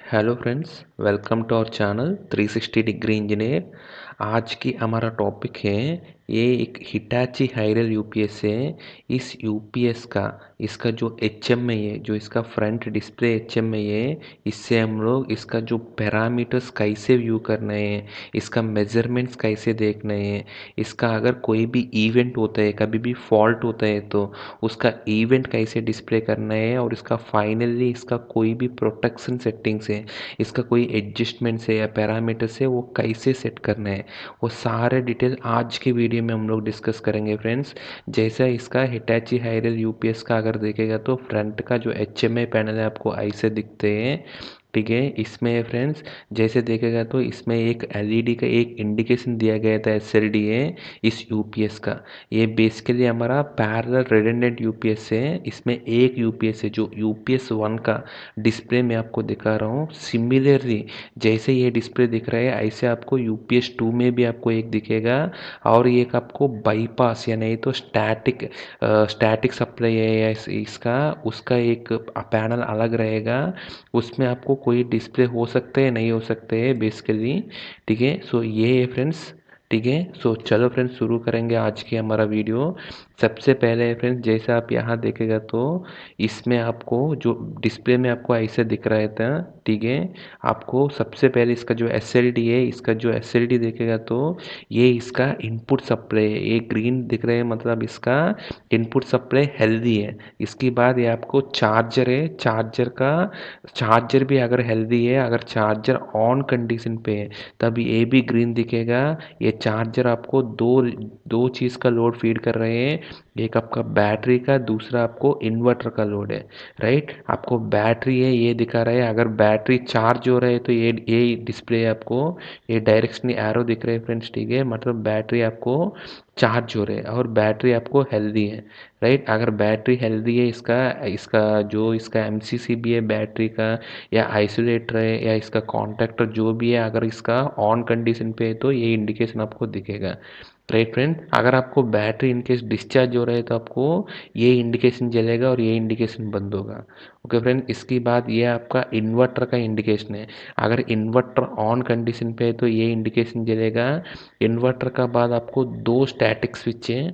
Hello friends, welcome to our channel 360 degree engineer. आज की हमारा टॉपिक है, ये एक हिटाची हायरल यूपीएस है। इस यूपीएस का इसका जो एचएमआई है, जो इसका फ्रंट डिस्प्ले एचएमआई है, इससे हम लोग इसका जो पैरामीटर्स कैसे व्यू करने हैं, इसका मेजरमेंट्स कैसे देखने हैं, इसका अगर कोई भी इवेंट होता है, कभी भी फॉल्ट होता है तो उसका इवेंट कैसे डिस्प्ले करना है, और इसका फाइनली इसका कोई भी प्रोटेक्शन सेटिंग्स है, इसका कोई एडजस्टमेंट्स है या पैरामीटर्स है, वो कैसे सेट करना है, वो सारे डिटेल आज की वीडियो में हम लोग डिस्कस करेंगे फ्रेंड्स। जैसा इसका हिटाची हायरल यूपीएस का अगर देखेगा तो फ्रंट का जो एचएमआई पैनल है आपको ऐसे दिखते हैं, ठीक है। इसमें फ्रेंड्स जैसे देखेगा तो इसमें एक एलईडी का एक इंडिकेशन दिया गया था, एसएलडी है इस यूपीएस का। ये बेसिकली हमारा पैरेलल रिडंडेंट यूपीएस है। इसमें एक यूपीएस है जो यूपीएस 1 का डिस्प्ले में आपको दिखा रहा हूँ। सिमिलरली जैसे ये डिस्प्ले दिख रहा है ऐसे आपको यूपीएस 2 में भी आपको एक दिखेगा, और एक आपको बाईपास या नहीं तो स्टैटिक सप्लाई है या इसका उसका एक पैनल अलग रहेगा। उसमें आपको कोई डिस्प्ले हो सकते हैं, नहीं हो सकते हैं बेसिकली, ठीक है। सो ये है फ्रेंड्स, ठीक है। सो चलो फ्रेंड्स शुरू करेंगे आज की हमारा वीडियो। सबसे पहले फ्रेंड्स जैसे आप यहाँ देखेगा तो इसमें आपको जो डिस्प्ले में आपको ऐसे दिख रहा था, ठीक है। आपको सबसे पहले इसका जो एसएलडी है, इसका जो एसएलडी देखेगा तो ये इसका इनपुट सप्लाई है। ये ग्रीन दिख रहे हैं मतलब इसका इनपुट सप्लाई हेल्दी है। इसके बाद ये आपको चार्जर है, चार्जर भी अगर हेल्दी है, अगर चार्जर ऑन कंडीशन पे है तब ये भी ग्रीन दिखेगा। ये चार्जर आपको दो दो चीज़ का लोड फीड कर रहे हैं, एक आपका बैटरी का, दूसरा आपको इन्वर्टर का लोड है, राइट। आपको बैटरी है ये दिखा रहा है, अगर बैटरी चार्ज हो रहा है तो ये डिस्प्ले आपको ये डायरेक्शनली एरो दिख रहे हैं फ्रेंड्स, ठीक है। मतलब बैटरी आपको चार्ज हो रहे हैं और बैटरी आपको हेल्दी है, राइट। अगर बैटरी हेल्दी है, इसका इसका जो इसका एमसीसीबी है बैटरी का, या आइसोलेटर है, या इसका कॉन्टैक्टर जो भी है, अगर इसका ऑन कंडीशन पे है तो ये इंडिकेशन आपको दिखेगा, राइट फ्रेंड। अगर आपको बैटरी इनकेस डिस्चार्ज हो रहा है तो आपको ये इंडिकेशन जलेगा और ये इंडिकेशन बंद होगा, ओके फ्रेंड। इसके बाद ये आपका इन्वर्टर का इंडिकेशन है। अगर इन्वर्टर ऑन कंडीशन पे है तो ये इंडिकेशन जलेगा। इन्वर्टर का बाद आपको दो स्टैटिक स्विच है,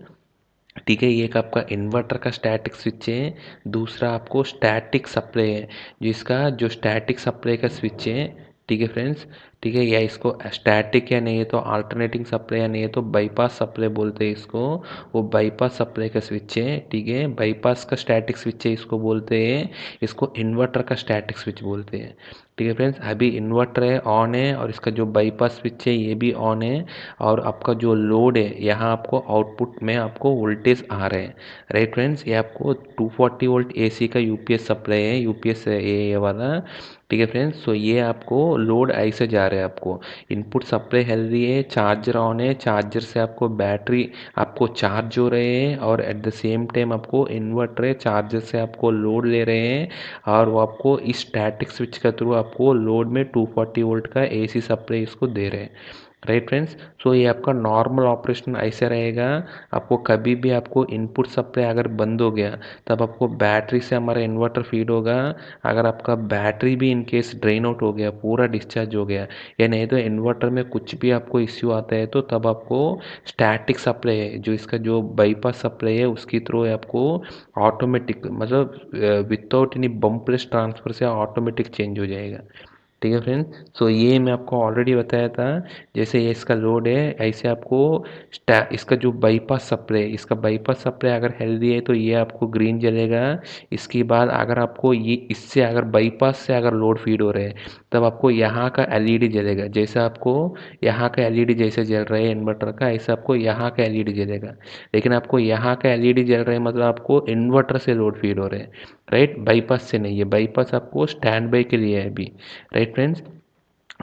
ठीक है। एक आपका इन्वर्टर का स्टैटिक स्विच है, दूसरा आपको स्टैटिक सप्लाई है, जिसका जो स्टैटिक सप्लाई का स्विच है, ठीक है फ्रेंड्स, ठीक है। या इसको स्टैटिक या नहीं है तो अल्टरनेटिंग सप्लाई या नहीं है तो बाईपास सप्लाई बोलते हैं इसको। वो बाईपास सप्लाई का स्विच है, ठीक है। बाईपास का स्टैटिक स्विच है इसको बोलते हैं, इसको इन्वर्टर का स्टैटिक स्विच बोलते हैं, ठीक है फ्रेंड्स। अभी इन्वर्टर है ऑन है और इसका जो बाईपास स्विच है ये भी ऑन है, और आपका जो लोड है यहाँ आपको आउटपुट में आपको वोल्टेज आ रहे हैं, राइट फ्रेंड्स। ये आपको 240 वोल्ट एसी का यूपीएस सप्लाई है, यूपीएस है ये वाला, ठीक है फ्रेंड्स। सो ये आपको लोड ऐसे जा रहा है, आपको इनपुट सप्लाई हेल्दी है, चार्जर ऑन है, चार्जर से आपको बैटरी आपको चार्ज हो रहे हैं, और एट द सेम टाइम आपको इन्वर्टर है, चार्जर से आपको लोड ले रहे हैं, और वो आपको इस स्टैटिक स्विच के थ्रू आपको लोड में 240 वोल्ट का एसी सप्लाई इसको दे रहे हैं, राइट फ्रेंड्स। सो ये आपका नॉर्मल ऑपरेशन ऐसे रहेगा। आपको कभी भी आपको इनपुट सप्लाई अगर बंद हो गया तब आपको बैटरी से हमारा इन्वर्टर फीड होगा। अगर आपका बैटरी भी इन केस ड्रेन आउट हो गया, पूरा डिस्चार्ज हो गया, या नहीं तो इन्वर्टर में कुछ भी आपको इश्यू आता है तो तब आपको स्टैटिक सप्लाई है, जो इसका जो बाईपास सप्लाई है उसकी थ्रू आपको ऑटोमेटिक मतलब विदाउट एनी बम्पलेस ट्रांसफर से ऑटोमेटिक चेंज हो जाएगा, ठीक है फ्रेंड। सो ये मैं आपको ऑलरेडी बताया था, जैसे ये इसका लोड है ऐसे आपको इसका जो बाईपास सप्लाई, इसका बाईपास सप्लाई अगर हेल्दी है तो ये आपको ग्रीन जलेगा। इसके बाद अगर आपको ये इससे अगर बाईपास से अगर लोड फीड हो रहा है तब आपको यहाँ का एलईडी जलेगा। जैसे आपको यहाँ का एलईडी जैसे जल रहा है इन्वर्टर का, ऐसे आपको यहाँ का एलईडी जलेगा। लेकिन आपको यहाँ का एलईडी जल रहा है मतलब आपको इन्वर्टर से लोड फीड हो रहे हैं, राइट, बाईपास से नहीं है। बाईपास आपको स्टैंड बाई के लिए है अभी, राइट फ्रेंड्स।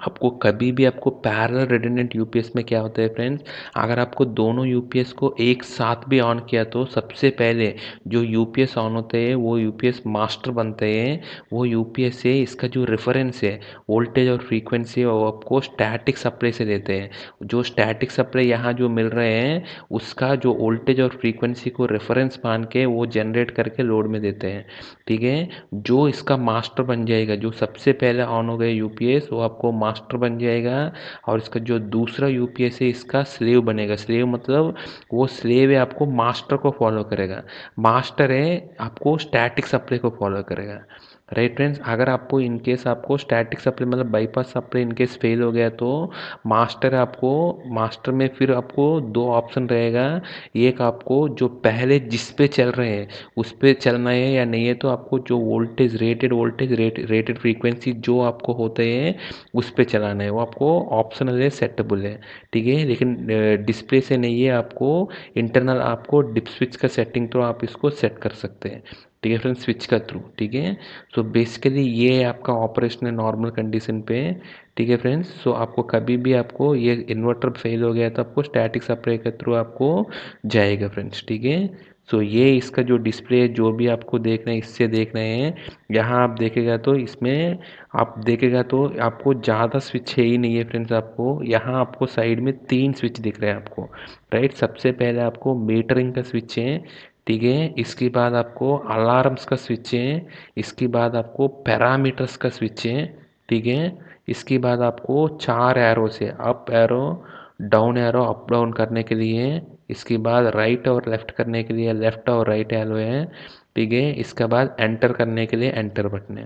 आपको कभी भी आपको पैरेलल रिडंडेंट यूपीएस में क्या होता है फ्रेंड्स, अगर आपको दोनों यूपीएस को एक साथ भी ऑन किया तो सबसे पहले जो यूपीएस ऑन होते हैं वो यूपीएस मास्टर बनते हैं। वो यूपीएस से इसका जो रेफरेंस है वोल्टेज और फ्रीक्वेंसी वो आपको स्टैटिक सप्लाई से देते हैं। जो स्टैटिक सप्लाई यहाँ जो मिल रहे हैं उसका जो वोल्टेज और फ्रीक्वेंसी को रेफरेंस मान के वो जनरेट करके लोड में देते हैं। ठीक है, जो इसका मास्टर बन जाएगा, जो सबसे पहले ऑन हो गया यूपीएस वो आपको मास्टर बन जाएगा, और इसका जो दूसरा यूपीएस है इसका स्लेव बनेगा। स्लेव मतलब वो स्लेव है आपको मास्टर को फॉलो करेगा, मास्टर है आपको स्टैटिक सप्लाई को फॉलो करेगा। राइट फ्रेंड्स, अगर आपको इनकेस आपको स्टैटिक सप्लाई मतलब बाईपास सप्लाई इनकेस फेल हो गया तो मास्टर आपको, मास्टर में फिर आपको दो ऑप्शन रहेगा। एक आपको जो पहले जिस पे चल रहे हैं उस पे चलना है या नहीं है, तो आपको जो वोल्टेज रेटेड फ्रीक्वेंसी जो आपको होते हैं उस पे चलाना है, वो आपको ऑप्शनल है, सेटेबल है। ठीक है, लेकिन डिस्प्ले से नहीं है, आपको इंटरनल आपको डिप स्विच का सेटिंग तो आप इसको सेट कर सकते हैं। ठीक है फ्रेंड्स, स्विच का थ्रू। ठीक है, सो बेसिकली ये आपका ऑपरेशन है नॉर्मल कंडीशन पे। ठीक है फ्रेंड्स, सो आपको कभी भी आपको ये इन्वर्टर फेल हो गया तो आपको स्टैटिक सप्लाई के थ्रू आपको जाएगा फ्रेंड्स। ठीक है, सो ये इसका जो डिस्प्ले जो भी आपको देखना है इससे देखना है। यहाँ आप देखेगा तो इसमें आप देखेगा तो आपको ज़्यादा स्विच है ही नहीं है फ्रेंड्स। आपको यहाँ आपको साइड में 3 स्विच दिख रहे हैं आपको। राइट, सबसे पहले आपको मीटरिंग का स्विच है। ठीक है, इसके बाद आपको अलार्म्स का स्विच है। इसके बाद आपको पैरामीटर्स का स्विच है। ठीक है, इसके बाद आपको 4 एरो से up arrow, down arrow up down करने के लिए। इसके बाद राइट और लेफ़्ट करने के लिए लेफ़्ट और राइट एरो है। ठीक है, इसके बाद एंटर करने के लिए एंटर बटन है।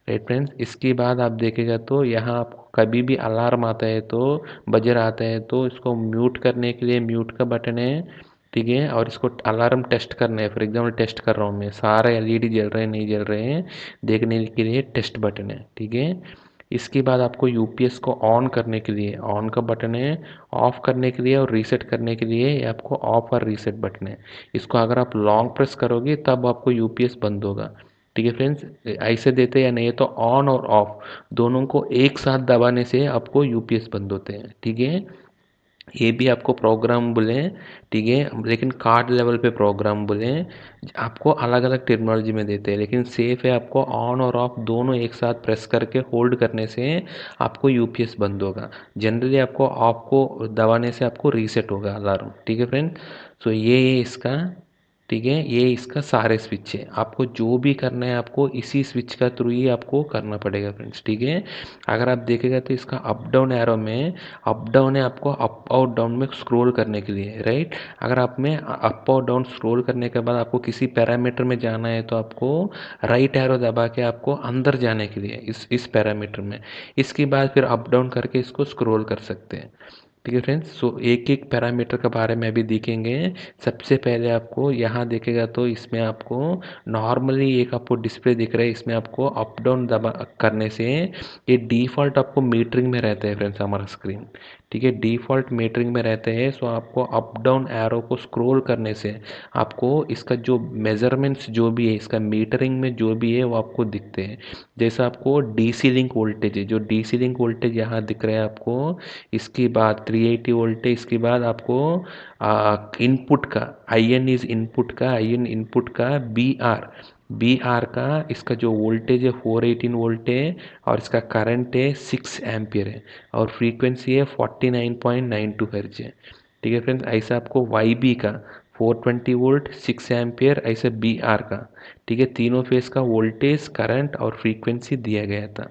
राइट फ्रेंड्स, इसके बाद आप देखेगा तो यहाँ आपको कभी भी अलार्म आता है तो, बजर आता है तो इसको म्यूट करने के लिए म्यूट का बटन है। ठीक है, और इसको अलार्म टेस्ट करना है, फॉर एग्जांपल टेस्ट कर रहा हूँ मैं, सारे एलईडी जल रहे हैं नहीं जल रहे हैं देखने के लिए टेस्ट बटन है। ठीक है, इसके बाद आपको यूपीएस को ऑन करने के लिए ऑन का बटन है, ऑफ करने के लिए और रीसेट करने के लिए ये आपको ऑफ और रीसेट बटन है। इसको अगर आप लॉन्ग प्रेस करोगे तब आपको यूपीएस बंद होगा। ठीक है फ्रेंड्स, ऐसे देते या नहीं है तो ऑन और ऑफ दोनों को एक साथ दबाने से आपको यूपीएस बंद होते हैं। ठीक है, ये भी आपको प्रोग्राम बोलें। ठीक है, लेकिन कार्ड लेवल पे प्रोग्राम बोलें, आपको अलग अलग टेक्नोलॉजी में देते हैं, लेकिन सेफ है आपको ऑन और ऑफ दोनों एक साथ प्रेस करके होल्ड करने से आपको यूपीएस बंद होगा। जनरली आपको ऑफ को दबाने से आपको रीसेट होगा अलार्म। ठीक है फ्रेंड, सो ये इसका, ठीक है, ये इसका सारे स्विच है। आपको जो भी करना है आपको इसी स्विच का थ्रू ही आपको करना पड़ेगा फ्रेंड्स। ठीक है, अगर आप देखेगा तो इसका अप डाउन एरो में अप डाउन है आपको अप और डाउन में स्क्रॉल करने के लिए। राइट, अगर आप में अप और डाउन स्क्रॉल करने के बाद आपको किसी पैरामीटर में जाना है तो आपको राइट एरो दबा के आपको अंदर जाने के लिए इस पैरामीटर में, इसके बाद फिर अप डाउन करके इसको स्क्रॉल कर सकते हैं। ठीक है फ्रेंड्स, सो एक एक पैरामीटर के बारे में अभी देखेंगे। सबसे पहले आपको यहाँ देखेगा तो इसमें आपको नॉर्मली एक आपको डिस्प्ले दिख रहा है, इसमें आपको अप डाउन दबा करने से ये डिफ़ॉल्ट आपको मीटरिंग में रहता है फ्रेंड्स हमारा स्क्रीन। ठीक है, डिफ़ॉल्ट मीटरिंग में रहते हैं, सो आपको अप डाउन एरो को स्क्रॉल करने से आपको इसका जो मेजरमेंट्स जो भी है इसका मीटरिंग में जो भी है वो आपको दिखते हैं। जैसा आपको डीसी लिंक वोल्टेज है, जो डीसी लिंक वोल्टेज यहाँ दिख रहा है आपको, इसके बाद 380 वोल्ट है, इसके बाद आपको इनपुट का आई एन इज इनपुट का, आई एन इनपुट का बी आर का इसका जो वोल्टेज है 418 वोल्ट है, और इसका करंट है 6 एम्पियर है, और फ्रीक्वेंसी है 49.92 हर्ट्ज है। ठीक है फ्रेंड्स, ऐसा आपको वाई बी का 420 वोल्ट 6 एम्पियर, ऐसे बी आर का। ठीक है, तीनों फेस का वोल्टेज करंट और फ्रीक्वेंसी दिया गया था।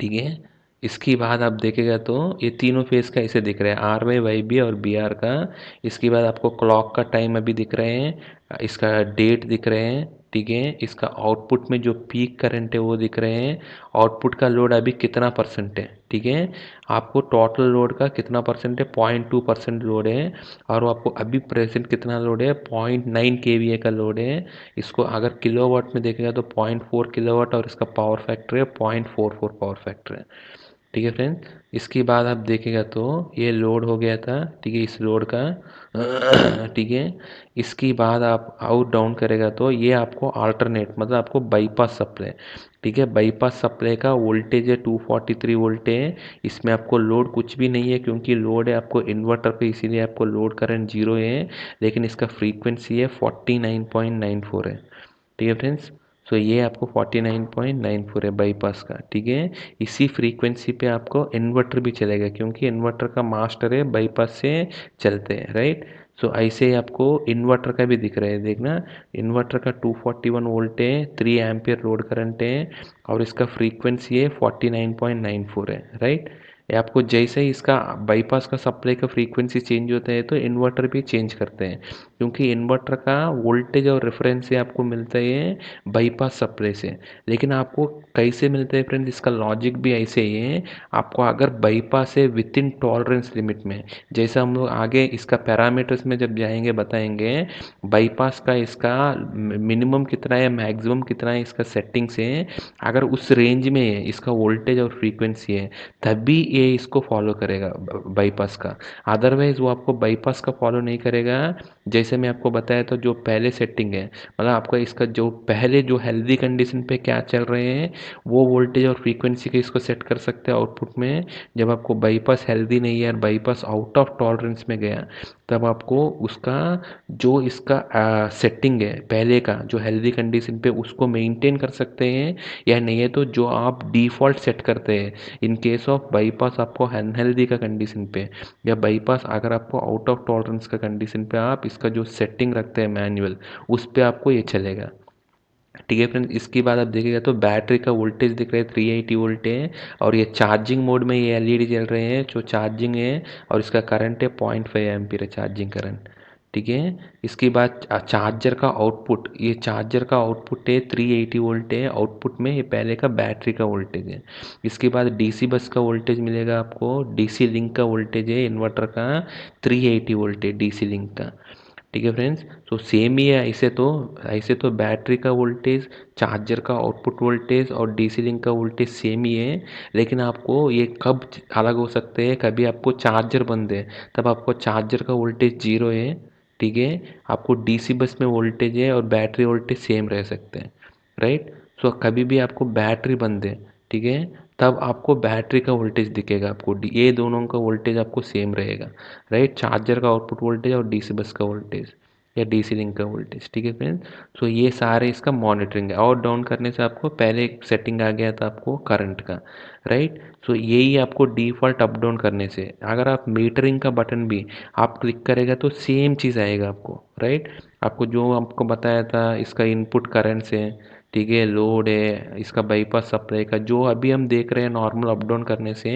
ठीक है, इसके बाद आप देखेगा तो ये तीनों फेस का ऐसे दिख रहा है, आर वाई वाई बी और बी आर का। इसके बाद आपको क्लॉक का टाइम अभी दिख रहे हैं, इसका डेट दिख रहे हैं। ठीक है, इसका आउटपुट में जो पीक करंट है वो दिख रहे हैं, आउटपुट का लोड अभी कितना परसेंट है। ठीक है, आपको टोटल लोड का कितना परसेंट है, 0.2% लोड है, और वो आपको अभी प्रेजेंट कितना लोड है, 0.9 kVA का लोड है। इसको अगर किलोवाट में देखेगा तो 0.4 किलोवाट, और इसका पावर फैक्टर है 0.44 पावर फैक्टर है। ठीक है फ्रेंड्स। इसके बाद आप देखेगा तो ये लोड हो गया था, ठीक है, इस लोड का ठीक है। इसके बाद आप आउट डाउन करेगा तो ये आपको अल्टरनेट मतलब आपको बाईपास सप्लाई, ठीक है, बाईपास सप्लाई का वोल्टेज है 243 वोल्ट है। इसमें आपको लोड कुछ भी नहीं है क्योंकि लोड है आपको इन्वर्टर पे, इसीलिए आपको लोड करंट जीरो है। लेकिन इसका फ्रीक्वेंसी है 49.94 है, ठीक है फ्रेंड्स। सो ये आपको 49.94 है बाईपास का, ठीक है। इसी फ्रीक्वेंसी पे आपको इन्वर्टर भी चलेगा क्योंकि इन्वर्टर का मास्टर है बाईपास से चलते हैं, राइट। सो ऐसे ही आपको इन्वर्टर का भी दिख रहा है, देखना। इन्वर्टर का 241 वोल्ट है, 3 एम्पियर लोड करंट है और इसका फ्रीक्वेंसी है 49.94 है, राइट। ये आपको जैसे ही इसका बाईपास का सप्लाई का फ्रीक्वेंसी चेंज होता है तो इन्वर्टर भी चेंज करते हैं क्योंकि इन्वर्टर का वोल्टेज और रेफरेंस से आपको मिलता है बाईपास सप्लाई से। लेकिन आपको कैसे मिलता है फ्रेंड्स, इसका लॉजिक भी ऐसे ही है। आपको अगर बाईपास है विद इन टॉलरेंस लिमिट में, जैसे हम लोग आगे इसका पैरामीटर्स में जब जाएंगे बताएंगे बाईपास का इसका मिनिमम कितना है मैक्सिमम कितना है इसका सेटिंग्स है। अगर उस रेंज में है इसका वोल्टेज और फ्रीक्वेंसी है तभी ये इसको फॉलो करेगा बाईपास का। अदरवाइज वो आपको बाईपास का फॉलो नहीं करेगा। जैसे मैं आपको बताया तो जो पहले सेटिंग है मतलब आपका इसका जो पहले जो हेल्दी कंडीशन पे क्या चल रहे हैं वो वोल्टेज और फ्रीक्वेंसी के इसको सेट कर सकते हैं आउटपुट में। जब आपको बाईपास हेल्दी नहीं है और बाईपास आउट ऑफ टॉलरेंस में गया तब आपको उसका जो इसका सेटिंग है पहले का जो हेल्दी कंडीशन पे उसको मेंटेन कर सकते हैं या नहीं है तो जो आप डिफ़ॉल्ट सेट करते हैं इन केस ऑफ बाईपास आपको अनहेल्दी का कंडीशन पे या बाईपास अगर आपको आउट ऑफ टॉलरेंस का कंडीशन पे आप इसका जो सेटिंग रखते हैं मैनुअल उस पे आपको ये चलेगा, ठीक है फ्रेंड्स। इसके बाद आप देखिएगा तो बैटरी का वोल्टेज दिख रहा है 380 वोल्ट है और ये चार्जिंग मोड में ये एलईडी जल रहे हैं जो चार्जिंग है और इसका करंट है 0.5 एम्पीयर है चार्जिंग करंट, ठीक है। इसके बाद चार्जर का आउटपुट, ये चार्जर का आउटपुट है 380 वोल्ट है आउटपुट में, ये पहले का बैटरी का वोल्टेज है। इसके बाद डीसी बस का वोल्टेज मिलेगा आपको, डीसी लिंक का वोल्टेज है इन्वर्टर का 380 वोल्ट है डीसी लिंक का, ठीक है फ्रेंड्स। तो सेम ही है ऐसे तो बैटरी का वोल्टेज, चार्जर का आउटपुट वोल्टेज और डीसी लिंक का वोल्टेज सेम ही है। लेकिन आपको ये कब अलग हो सकते हैं, कभी आपको चार्जर बंद है तब आपको चार्जर का वोल्टेज जीरो है, ठीक है। आपको डीसी बस में वोल्टेज है और बैटरी वोल्टेज सेम रह सकते हैं, राइट। सो कभी भी आपको बैटरी बंद है, ठीक है, तब आपको बैटरी का वोल्टेज दिखेगा आपको, ये दोनों का वोल्टेज आपको सेम रहेगा, राइट। चार्जर का आउटपुट वोल्टेज और डीसी बस का वोल्टेज या डीसी लिंक का वोल्टेज, ठीक है फ्रेंड्स। सो ये सारे इसका मॉनिटरिंग है। और डाउन करने से आपको पहले एक सेटिंग आ गया था आपको करंट का, राइट। सो यही आपको डिफ़ॉल्ट अप डाउन करने से, अगर आप मीटरिंग का बटन भी आप क्लिक करेगा तो सेम चीज़ आएगा आपको, राइट। आपको जो आपको बताया था इसका इनपुट करंट से, ठीक है, लोड है इसका बाईपास सप्लाई का जो अभी हम देख रहे हैं नॉर्मल अप डाउन करने से,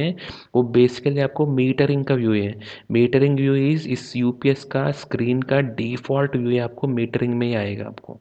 वो बेसिकली आपको मीटरिंग का व्यू है। मीटरिंग व्यू इस यूपीएस का स्क्रीन का डिफ़ॉल्ट व्यू है, आपको मीटरिंग में ही आएगा आपको,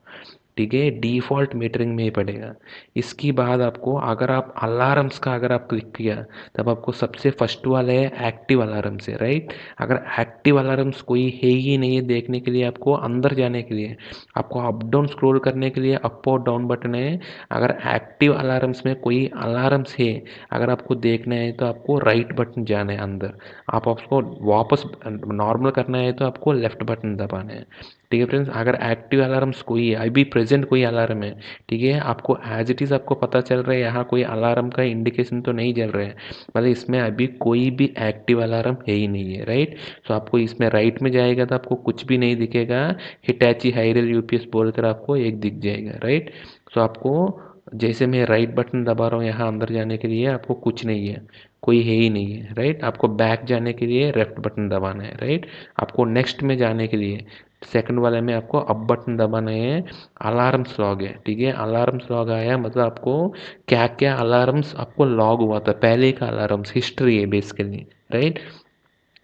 ठीक है, डिफ़ॉल्ट मीटरिंग में ही पड़ेगा। इसके बाद आपको अगर आप अलार्म्स का अगर आप क्लिक किया तब आपको सबसे फर्स्ट वाला है एक्टिव अलार्म से, राइट। अगर एक्टिव अलार्म्स कोई है ही नहीं है देखने के लिए, आपको अंदर जाने के लिए आपको अप डाउन स्क्रॉल करने के लिए अप और डाउन बटन है। अगर एक्टिव अलार्म्स में कोई अलार्म्स है अगर आपको देखना है तो आपको राइट बटन जाना है अंदर, आप उसको वापस नॉर्मल करना है तो आपको लेफ्ट बटन दबाना है, ठीक है फ्रेंड्स। अगर एक्टिव अलार्म्स कोई है अभी प्रेजेंट कोई अलार्म है, ठीक है, आपको एज इट इज़ आपको पता चल रहा है यहाँ कोई अलार्म का इंडिकेशन तो नहीं चल रहा है, मतलब इसमें अभी कोई भी एक्टिव अलार्म है ही नहीं है, राइट। सो आपको इसमें राइट में जाएगा तो आपको कुछ भी नहीं दिखेगा, हिटैची हायरल यूपीएस बोलकर आपको एक दिख जाएगा, राइट। सो आपको जैसे मैं राइट बटन दबा रहा हूँ यहाँ अंदर जाने के लिए आपको कुछ नहीं है, कोई है ही नहीं है, राइट। आपको बैक जाने के लिए लेफ्ट बटन दबाना है, राइट। आपको नेक्स्ट में जाने के लिए सेकंड वाले में आपको अप बटन दबाना है। अलार्म्स लॉग है, ठीक है, अलार्म्स लॉग आया मतलब आपको क्या क्या अलार्म्स आपको लॉग हुआ था पहले का अलार्म्स हिस्ट्री है बेसिकली, राइट।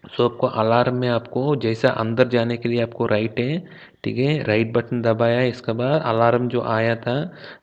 सो आपको अलार्म में आपको जैसा अंदर जाने के लिए आपको राइट है, ठीक है, राइट बटन दबाया, इसके बाद अलार्म जो आया था,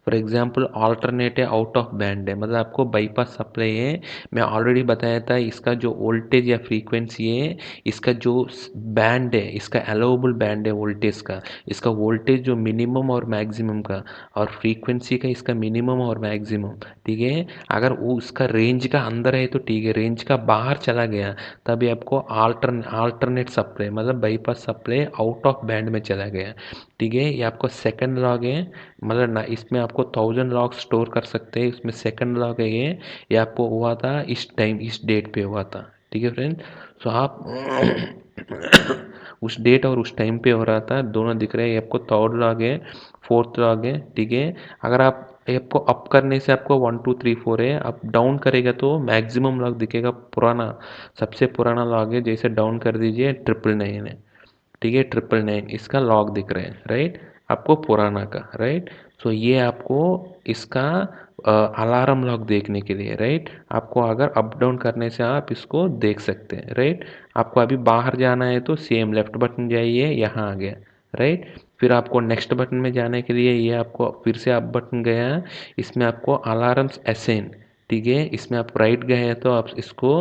फॉर एग्जांपल ऑल्टरनेट है, आउट ऑफ बैंड है, मतलब आपको बाईपास सप्लाई है। मैं ऑलरेडी बताया था इसका जो वोल्टेज या फ्रीक्वेंसी है, इसका जो बैंड है, इसका अलाउबल बैंड है वोल्टेज का, इसका वोल्टेज जो मिनिमम और मैक्सिमम का, और फ्रीक्वेंसी का इसका मिनिमम और मैक्सिमम। ठीक है, अगर वो उसका रेंज का अंदर है तो ठीक है, रेंज का बाहर चला गया तभी आपको आल्टरनेट सप्लाई, मतलब bypass supply out of band में चला गया। ठीक है, ये आपको सेकंड लॉग है, मतलब ना इसमें आपको 1000 लॉग स्टोर कर सकते हैं, इसमें सेकंड लॉग है ये आपको हुआ था इस टाइम, इस डेट पे हुआ था। ठीक है फ्रेंड, सो आप उस डेट और उस टाइम पे हो रहा था, दोनों दिख रहे हैं, ये आपको थर्ड लॉग है, फोर्थ लॉग है। ठीक है, अगर आप आपको अप करने से आपको 1 2 3 4 है, अप डाउन करेगा तो मैक्सिमम लॉग दिखेगा पुराना, सबसे पुराना लॉग है, जैसे डाउन कर दीजिए 999 है। ठीक है, 999 इसका लॉग दिख रहे हैं, राइट, आपको पुराना का, राइट। सो ये आपको इसका अलार्म लॉग देखने के लिए, राइट, आपको अगर अप डाउन करने से आप इसको देख सकते हैं, राइट। आपको अभी बाहर जाना है तो सेम लेफ्ट बटन जाइए, यहाँ आ गया, राइट। फिर आपको नेक्स्ट बटन में जाने के लिए ये आपको फिर से अप बटन गया, इसमें आपको अलार्म्स असेन, ठीक है, इसमें आप राइट गए हैं तो आप इसको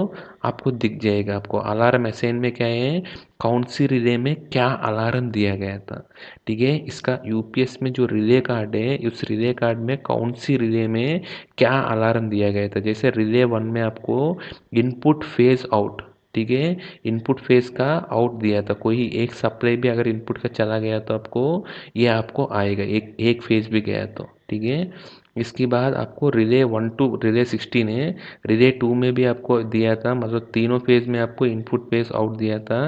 आपको दिख जाएगा, आपको अलार्म असेन में क्या है, कौन सी रिले में क्या अलार्म दिया गया था। ठीक है, इसका यूपीएस में जो रिले कार्ड है, उस रिले कार्ड में कौन सी रिले में क्या अलार्म दिया गया था। जैसे रिले 1 में आपको इनपुट फेज आउट, ठीक है, इनपुट फेज का आउट दिया था, कोई एक सप्लाई भी अगर इनपुट का चला गया तो आपको ये आपको आएगा, एक फेज भी गया तो। ठीक है, इसके बाद आपको रिले 1 टू रिले 16 है, रिले 2 में भी आपको दिया था, मतलब तीनों फेज में आपको इनपुट फेज आउट दिया था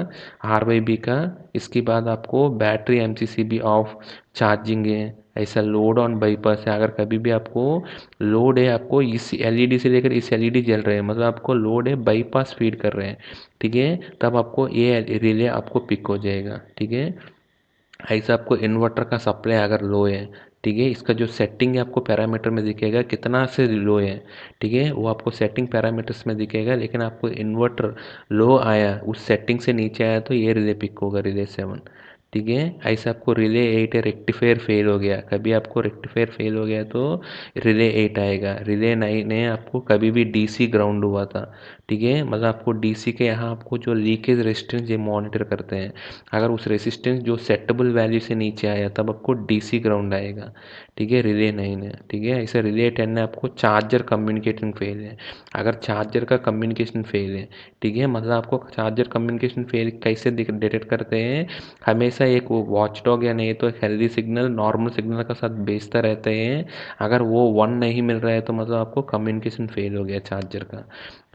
आर वाई बी का। इसके बाद आपको बैटरी एमसीसीबी ऑफ, चार्जिंग है, ऐसा लोड ऑन बाईपास है, अगर कभी भी आपको लोड है, आपको इस एलईडी से लेकर इस एलईडी जल रहे हैं, मतलब आपको लोड है, बाईपास फीड कर रहे हैं, ठीक है, तब आपको ये रिले आपको पिक हो जाएगा। ठीक है, ऐसा आपको इन्वर्टर का सप्लाई अगर लो है, ठीक है, इसका जो सेटिंग है आपको पैरामीटर में दिखेगा कितना से लो है। ठीक है, वो आपको सेटिंग पैरामीटर्स में दिखेगा, लेकिन आपको इन्वर्टर लो आया, उस सेटिंग से नीचे आया तो ये रिले पिक होगा, रिले 7। ठीक है, ऐसे आपको रिले 8 है, रेक्टिफायर फेल हो गया, कभी आपको रेक्टिफायर फेल हो गया तो रिले 8 आएगा। रिले 9 है, आपको कभी भी डीसी ग्राउंड हुआ था, ठीक है, मतलब आपको डीसी के यहाँ आपको जो लीकेज रेजिस्टेंस ये मॉनिटर करते हैं, अगर उस रेजिस्टेंस जो सेटेबल वैल्यू से नीचे आया तब आपको डीसी ग्राउंड आएगा। ठीक है, रिले 9 है। ठीक है, ऐसे रिले 10 है, आपको चार्जर कम्युनिकेशन फेल है, अगर चार्जर का कम्युनिकेशन फेल है, ठीक है, मतलब आपको चार्जर कम्युनिकेशन फेल कैसे डिटेक्ट करते हैं, हमेशा एक वो वॉच डॉग या नहीं तो एक हेल्दी सिग्नल नॉर्मल सिग्नल का साथ भेजता रहते हैं, अगर वो 1 नहीं मिल रहा है तो मतलब आपको कम्युनिकेशन फेल हो गया चार्जर का।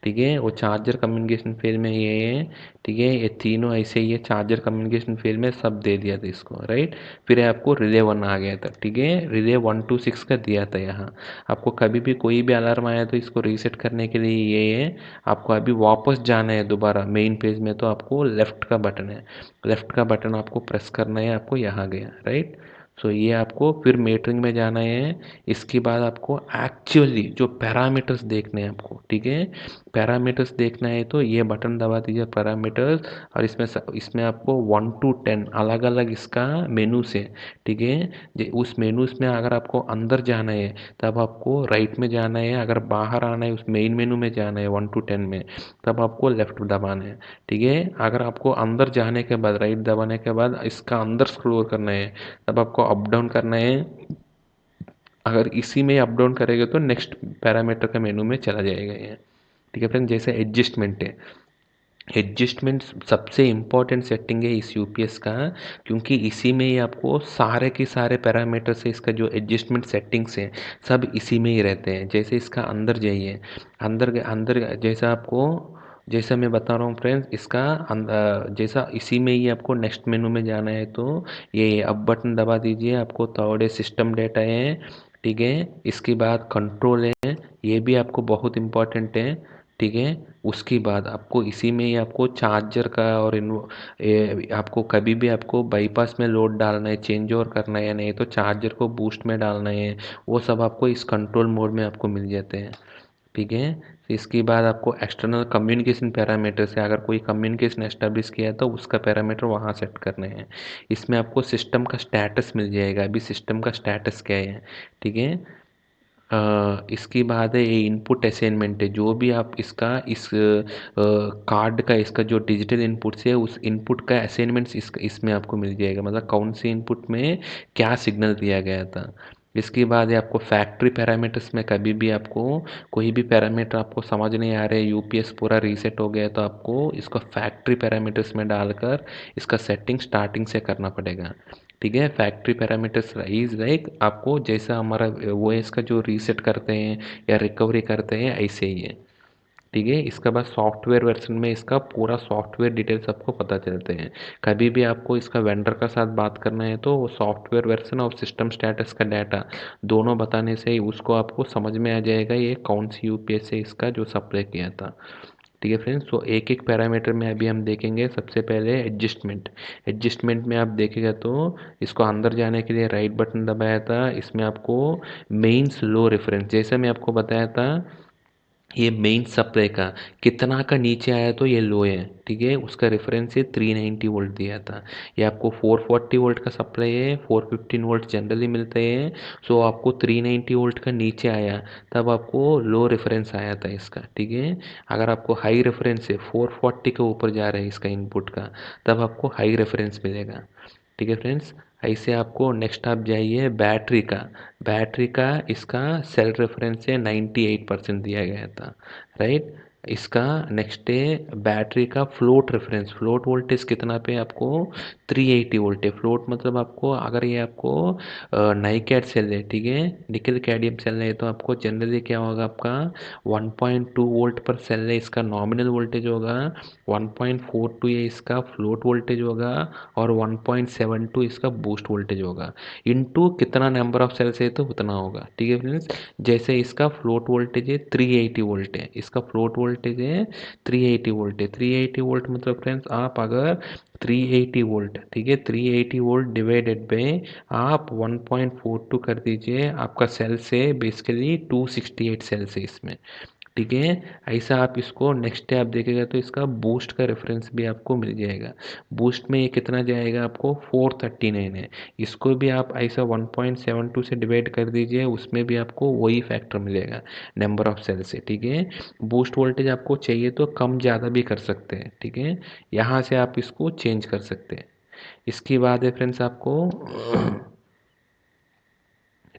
ठीक है, वो चार्जर कम्युनिकेशन फेल में ये है। ठीक है, ये तीनों ऐसे ही है, चार्जर कम्युनिकेशन फेल में सब दे दिया था इसको, राइट। फिर आपको रिले 1 आ गया था, ठीक है, रिले 1 to 6 का दिया था यहाँ। आपको कभी भी कोई भी अलार्म आया तो इसको रीसेट करने के लिए ये है, आपको अभी वापस जाना है दोबारा मेन पेज में तो आपको लेफ़्ट का बटन है, लेफ़्ट का बटन आपको प्रेस करना है, आपको यहाँ गया, राइट। सो ये आपको फिर मीटरिंग में जाना है, इसके बाद आपको एक्चुअली जो पैरामीटर्स देखने हैं आपको, ठीक है, पैरामीटर्स देखना है तो ये बटन दबा दीजिए पैरामीटर्स, और इसमें आपको 1 to 10 अलग अलग इसका मेनूस है। ठीक है, उस मेनूस में अगर आपको अंदर जाना है तब आपको राइट में जाना है, अगर बाहर आना है उस मेन मेनू में जाना है 1 to 10 में तब आपको लेफ्ट दबाना है। ठीक है, अगर आपको अंदर जाने के बाद राइट दबाने के बाद इसका अंदर स्क्रॉल करना है तब आपको अप डाउन करना है, अगर इसी में अप डाउन करेंगे तो नेक्स्ट पैरामीटर का मेनू में चला जाएगा ये। ठीक है फ्रेंड, जैसे एडजस्टमेंट है, एडजस्टमेंट सबसे इम्पॉर्टेंट सेटिंग है इस यूपीएस का, क्योंकि इसी में ही आपको सारे के सारे पैरामीटर से इसका जो एडजस्टमेंट सेटिंग्स हैं सब इसी में ही रहते हैं। जैसे इसका अंदर जाइए, अंदर अंदर जैसा आपको, जैसा मैं बता रहा हूँ फ्रेंड्स, इसका जैसा इसी में ही आपको नेक्स्ट मेनू में जाना है तो ये अब बटन दबा दीजिए, आपको थोड़े सिस्टम डेटा है, ठीक है, इसके बाद कंट्रोल है, ये भी आपको बहुत इम्पोर्टेंट है। ठीक है, उसके बाद आपको इसी में ही आपको चार्जर का और आपको कभी भी आपको बाईपास में लोड डालना है, चेंज ओवर करना है या नहीं तो चार्जर को बूस्ट में डालना है, वो सब आपको इस कंट्रोल मोड में आपको मिल जाते हैं। ठीक है। तो इसके बाद आपको एक्सटर्नल कम्युनिकेशन पैरामीटर से अगर कोई कम्युनिकेशन एस्टेब्लिश किया है तो उसका पैरामीटर वहाँ सेट करने हैं। इसमें आपको सिस्टम का स्टेटस मिल जाएगा, अभी सिस्टम का स्टेटस क्या है, ठीक है। इसकी बाद है ये इनपुट असाइनमेंट है, जो भी आप इसका इस कार्ड का इसका जो डिजिटल इनपुट्स है उस इनपुट का असाइनमेंट्स इसमें आपको मिल जाएगा, मतलब कौन से इनपुट में क्या सिग्नल दिया गया था। इसके बाद है आपको फैक्ट्री पैरामीटर्स में कभी भी आपको कोई भी पैरामीटर आपको समझ नहीं आ रहे, यूपीएस पूरा रीसेट हो गया तो आपको इसको फैक्ट्री पैरामीटर्स में डालकर इसका सेटिंग स्टार्टिंग से करना पड़ेगा, ठीक है। फैक्ट्री पैरामीटर्स इज लाइक आपको जैसा हमारा वो इसका जो रीसेट करते हैं या रिकवरी करते हैं ऐसे ही है, ठीक है। इसके बाद सॉफ्टवेयर वर्जन में इसका पूरा सॉफ्टवेयर डिटेल्स आपको पता चलते हैं। कभी भी आपको इसका वेंडर का साथ बात करना है तो वो सॉफ्टवेयर वर्जन और सिस्टम स्टेटस का डाटा दोनों बताने से ही उसको आपको समझ में आ जाएगा ये कौन सी यूपीएस से इसका जो सप्लाई किया था, ठीक है फ्रेंड्स। तो एक एक पैरामीटर में अभी हम देखेंगे। सबसे पहले एडजस्टमेंट। एडजस्टमेंट में आप देखेगा तो इसको अंदर जाने के लिए राइट बटन दबाया था, इसमें आपको मेंस लो रेफरेंस जैसे मैं आपको बताया था, ये मेन सप्लाई का कितना का नीचे आया तो ये लो है, ठीक है। उसका रेफरेंस है 390 वोल्ट दिया था। ये आपको 440 वोल्ट का सप्लाई है, 415 वोल्ट जनरली मिलते हैं। सो आपको 390 वोल्ट का नीचे आया तब आपको लो रेफरेंस आया था इसका, ठीक है। अगर आपको हाई रेफरेंस है 440 के ऊपर जा रहा है इसका इनपुट का तब आपको हाई रेफरेंस मिलेगा, ठीक है फ्रेंड्स। ऐसे आपको नेक्स्ट आप जाइए बैटरी का। बैटरी का इसका सेल रेफरेंस है 98% दिया गया था, राइट। इसका नेक्स्ट है बैटरी का फ्लोट रेफरेंस। फ्लोट वोल्टेज कितना पे आपको 380 वोल्ट है। फ्लोट मतलब आपको अगर ये आपको नाइकेड सेल है, ठीक है, निकल कैडमियम सेल है तो आपको जनरली क्या होगा आपका 1.2 वोल्ट पर सेल है, इसका नॉमिनल वोल्टेज होगा 1.42 ये इसका फ्लोट वोल्टेज होगा और 1.72 इसका बूस्ट वोल्टेज होगा, इनटू कितना नंबर ऑफ सेल्स है तो उतना होगा, ठीक है फ्रेंड्स। जैसे इसका फ्लोट वोल्टेज है 380 वोल्ट है, इसका फ्लोट वोल्टेज है 380 वोल्ट है। 380 वोल्ट मतलब फ्रेंड्स आप अगर 380 वोल्ट, ठीक है, 380 वोल्ट डिवाइडेड बाय आप 1.42 कर दीजिए, आपका सेल से बेसिकली 268 सेल्स है इसमें, ठीक है। ऐसा आप इसको नेक्स्ट डे आप देखेगा तो इसका बूस्ट का रेफरेंस भी आपको मिल जाएगा। बूस्ट में ये कितना जाएगा आपको 439 है, इसको भी आप ऐसा 1.72 से डिवाइड कर दीजिए, उसमें भी आपको वही फैक्टर मिलेगा नंबर ऑफ सेल से, ठीक है। बूस्ट वोल्टेज आपको चाहिए तो कम ज़्यादा भी कर सकते हैं, ठीक है, यहाँ से आप इसको चेंज कर सकते हैं। इसके बाद है फ्रेंड्स आपको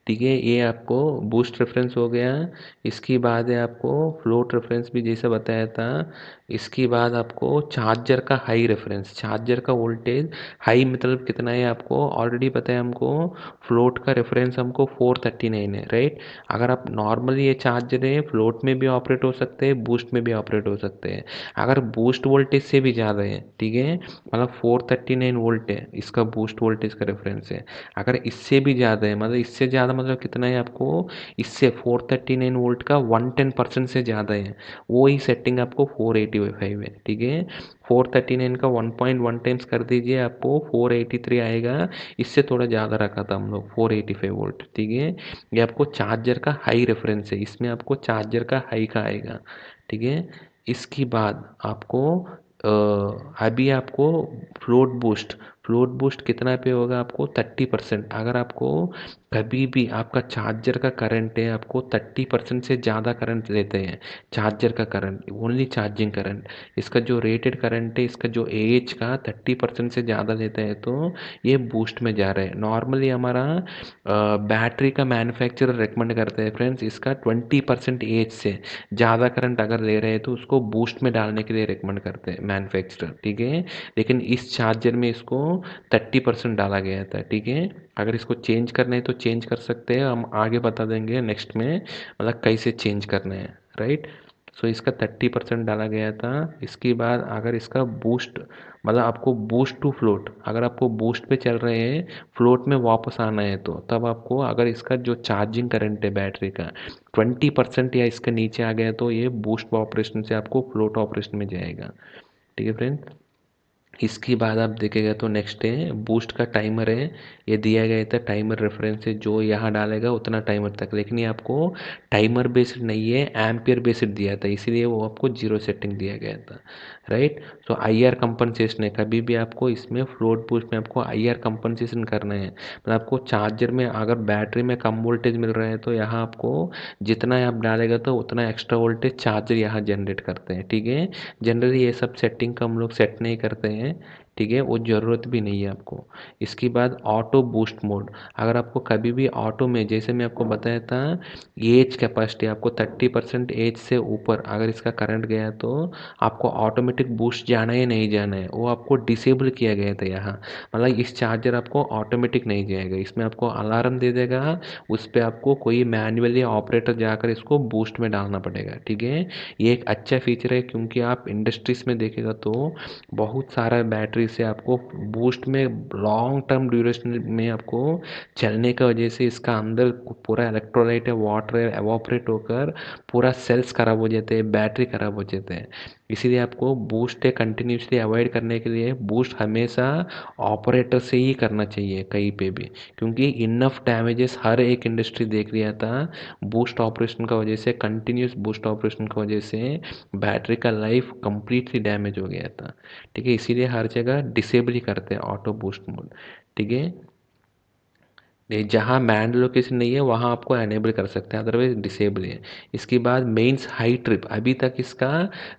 ठीक है, ये आपको बूस्ट रेफरेंस हो गया। इसकी बाद है आपको फ्लोट रेफरेंस भी जैसे बताया था। इसके बाद आपको चार्जर का हाई रेफरेंस। चार्जर का वोल्टेज हाई मतलब कितना है आपको ऑलरेडी पता है हमको। फ्लोट का रेफरेंस हमको 439 है, राइट। अगर आप नॉर्मली ये चार्जर है फ्लोट में भी ऑपरेट हो सकते हैं, बूस्ट में भी ऑपरेट हो सकते हैं। अगर बूस्ट वोल्टेज से भी ज़्यादा है, ठीक है, मतलब 439 वोल्ट है इसका बूस्ट वोल्टेज का रेफरेंस है। अगर इससे भी ज़्यादा है, मतलब इससे ज़्यादा मतलब कितना है आपको, इससे 439 वोल्ट का 110% से ज़्यादा है, वो ही सेटिंग आपको 485 है, ठीक है। 439 का 1.1 टाइम्स कर दीजिए आपको 483 आएगा। इससे थोड़ा ज़्यादा रखा था हम लोग 485 वोल्ट, ठीक है। ये आपको चार्जर का हाई रेफरेंस है, इसमें आपको चार्जर का हाई का आएगा, ठीक है। इसके बाद आपको अभी आपको फ्लोट बूस्ट। फ्लोट बूस्ट कितना पे होगा आपको 30%। अगर आपको कभी भी आपका चार्जर का करंट है आपको 30% से ज़्यादा करंट लेते हैं, चार्जर का करंट ओनली चार्जिंग करंट, इसका जो रेटेड करंट है इसका जो एज का 30% से ज़्यादा लेते हैं तो ये बूस्ट में जा रहा है। नॉर्मली हमारा बैटरी का मैन्युफैक्चरर रेकमेंड करते हैं फ्रेंड्स इसका 20% एज से ज़्यादा करंट अगर ले रहे हैं तो उसको बूस्ट में डालने के लिए रेकमेंड करते हैं मैन्युफैक्चरर, ठीक है। लेकिन इस चार्जर में इसको 30% डाला गया था, ठीक है। अगर इसको चेंज करना है तो चेंज कर सकते हैं, हम आगे बता देंगे नेक्स्ट में मतलब कैसे चेंज करना है, राइट। सो इसका 30% डाला गया था। इसके बाद अगर इसका बूस्ट मतलब आपको बूस्ट टू फ्लोट, अगर आपको बूस्ट पे चल रहे हैं फ्लोट में वापस आना है तो तब आपको अगर इसका जो चार्जिंग करंट है बैटरी का 20% या इसके नीचे आ गया तो ये बूस्ट ऑपरेशन से आपको फ्लोट ऑपरेशन में जाएगा, ठीक है फ्रेंड। इसके बाद आप देखिएगा तो नेक्स्ट है बूस्ट का टाइमर है। ये दिया गया था टाइमर रेफरेंस है, जो यहाँ डालेगा उतना टाइमर तक, लेकिन ये आपको टाइमर बेस्ड नहीं है, एम्पियर बेस्ड दिया था, इसीलिए वो आपको जीरो सेटिंग दिया गया था, राइट। तो IR कंपनसेशन है, कभी भी आपको इसमें फ्लोट बूस्ट में आपको IR कंपनसेशन करना है, मतलब आपको चार्जर में अगर बैटरी में कम वोल्टेज मिल रहा है तो यहाँ आपको जितना आप डालेगा तो उतना एक्स्ट्रा वोल्टेज चार्जर यहाँ जनरेट करते हैं, ठीक है। जनरली ये सब सेटिंग का हम लोग सेट नहीं करते हैं, ठीक है, वो ज़रूरत भी नहीं है आपको। इसके बाद ऑटो बूस्ट मोड, अगर आपको कभी भी ऑटो में, जैसे मैं आपको बताया था एज कैपेसिटी, आपको 30% एज से ऊपर अगर इसका करंट गया तो आपको ऑटोमेटिक बूस्ट जाना है नहीं जाना है, वो आपको डिसेबल किया गया था यहाँ। मतलब इस चार्जर आपको ऑटोमेटिक नहीं जाएगा, इसमें आपको अलार्म दे देगा, उस पर आपको कोई मैन्युअली ऑपरेटर जाकर इसको बूस्ट में डालना पड़ेगा, ठीक है। ये एक अच्छा फीचर है, क्योंकि आप इंडस्ट्रीज में देखेगा तो बहुत सारा बैटरी से आपको बूस्ट में लॉन्ग टर्म ड्यूरेशन में आपको चलने की वजह से इसका अंदर पूरा इलेक्ट्रोलाइट है, वाटर है, एवापोरेट होकर पूरा सेल्स ख़राब हो जाते हैं, बैटरी ख़राब हो जाते हैं। इसीलिए आपको बूस्ट है कंटिन्यूसली अवॉइड करने के लिए बूस्ट हमेशा ऑपरेटर से ही करना चाहिए कहीं पे भी, क्योंकि इनफ डैमेजेस हर एक इंडस्ट्री देख लिया था बूस्ट ऑपरेशन का वजह से, कंटिन्यूस बूस्ट ऑपरेशन की वजह से बैटरी का लाइफ कंप्लीटली डैमेज हो गया था, ठीक है। इसीलिए हर जगह डिसेबल ही करते हैं ऑटो बूस्ट मोड, ठीक है। नहीं, जहाँ मैन्ड लोकेशन नहीं है वहाँ आपको एनेबल कर सकते हैं, अदरवाइज डिसेबल है। इसके बाद मेंस हाई ट्रिप, अभी तक इसका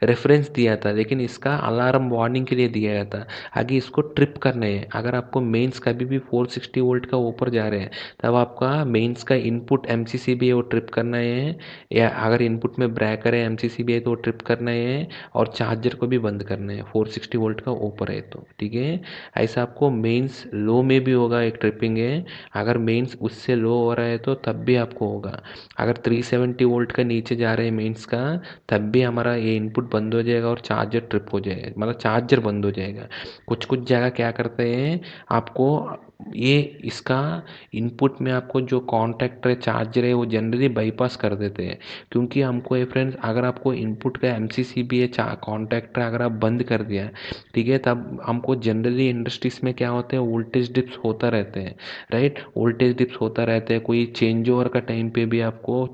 रेफरेंस दिया था, लेकिन इसका अलार्म वार्निंग के लिए दिया गया था। आगे इसको ट्रिप करने हैं, अगर आपको मेंस कभी भी 460 वोल्ट का ऊपर जा रहे हैं तब आपका मेंस का इनपुट MCCB है वो ट्रिप करना है, या अगर इनपुट में ब्रेकर है MCCB है तो वो ट्रिप करना है, और चार्जर को भी बंद करना है 460 वोल्ट का ऊपर है तो, ठीक है। ऐसा आपको मेंस लो में भी होगा, एक ट्रिपिंग है, अगर मेंस उससे लो हो रहा है तो तब भी आपको होगा। अगर 370 वोल्ट का नीचे जा रहे हैं मेंस का, तब भी हमारा ये इनपुट बंद हो जाएगा और चार्जर ट्रिप हो जाएगा, मतलब चार्जर बंद हो जाएगा। कुछ कुछ जगह क्या करते हैं आपको, ये इसका इनपुट में आपको जो कॉन्टैक्टर है चार्जर है वो जनरली बाईपास कर देते हैं, क्योंकि हमको ये फ्रेंड्स अगर आपको इनपुट का MCCB है कॉन्टैक्टर अगर आप बंद कर दिया, ठीक है, तब हमको जनरली इंडस्ट्रीज में क्या होते हैं वोल्टेज डिप्स होता रहते हैं, राइट। वोल्टेज डिप्स होता रहता है, कोई चेंज ओवर का टाइम पे भी आपको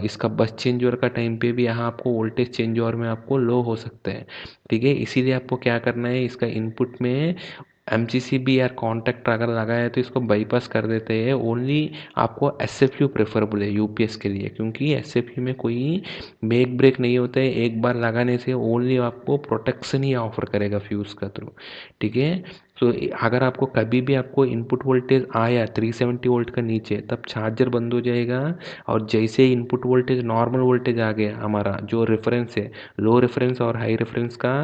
इसका बस चेंज ओवर का टाइम पे भी यहाँ आपको वोल्टेज चेंज ओवर में आपको लो हो सकता है, ठीक है। इसीलिए आपको क्या करना है, इसका इनपुट में MCCB या कॉन्टैक्ट अगर लगाया है तो इसको बाईपास कर देते हैं। ओनली आपको SFU प्रेफरेबल है UPS के लिए, क्योंकि SFU में कोई मेक ब्रेक नहीं होता है, एक बार लगाने से ओनली आपको प्रोटेक्शन ही ऑफर करेगा फ्यूज़ का थ्रू, ठीक है। तो अगर आपको कभी भी आपको इनपुट वोल्टेज आया 370 वोल्ट का नीचे, तब चार्जर बंद हो जाएगा, और जैसे ही इनपुट वोल्टेज नॉर्मल वोल्टेज आ गया हमारा जो रेफरेंस है, लो रेफरेंस और हाई रेफरेंस का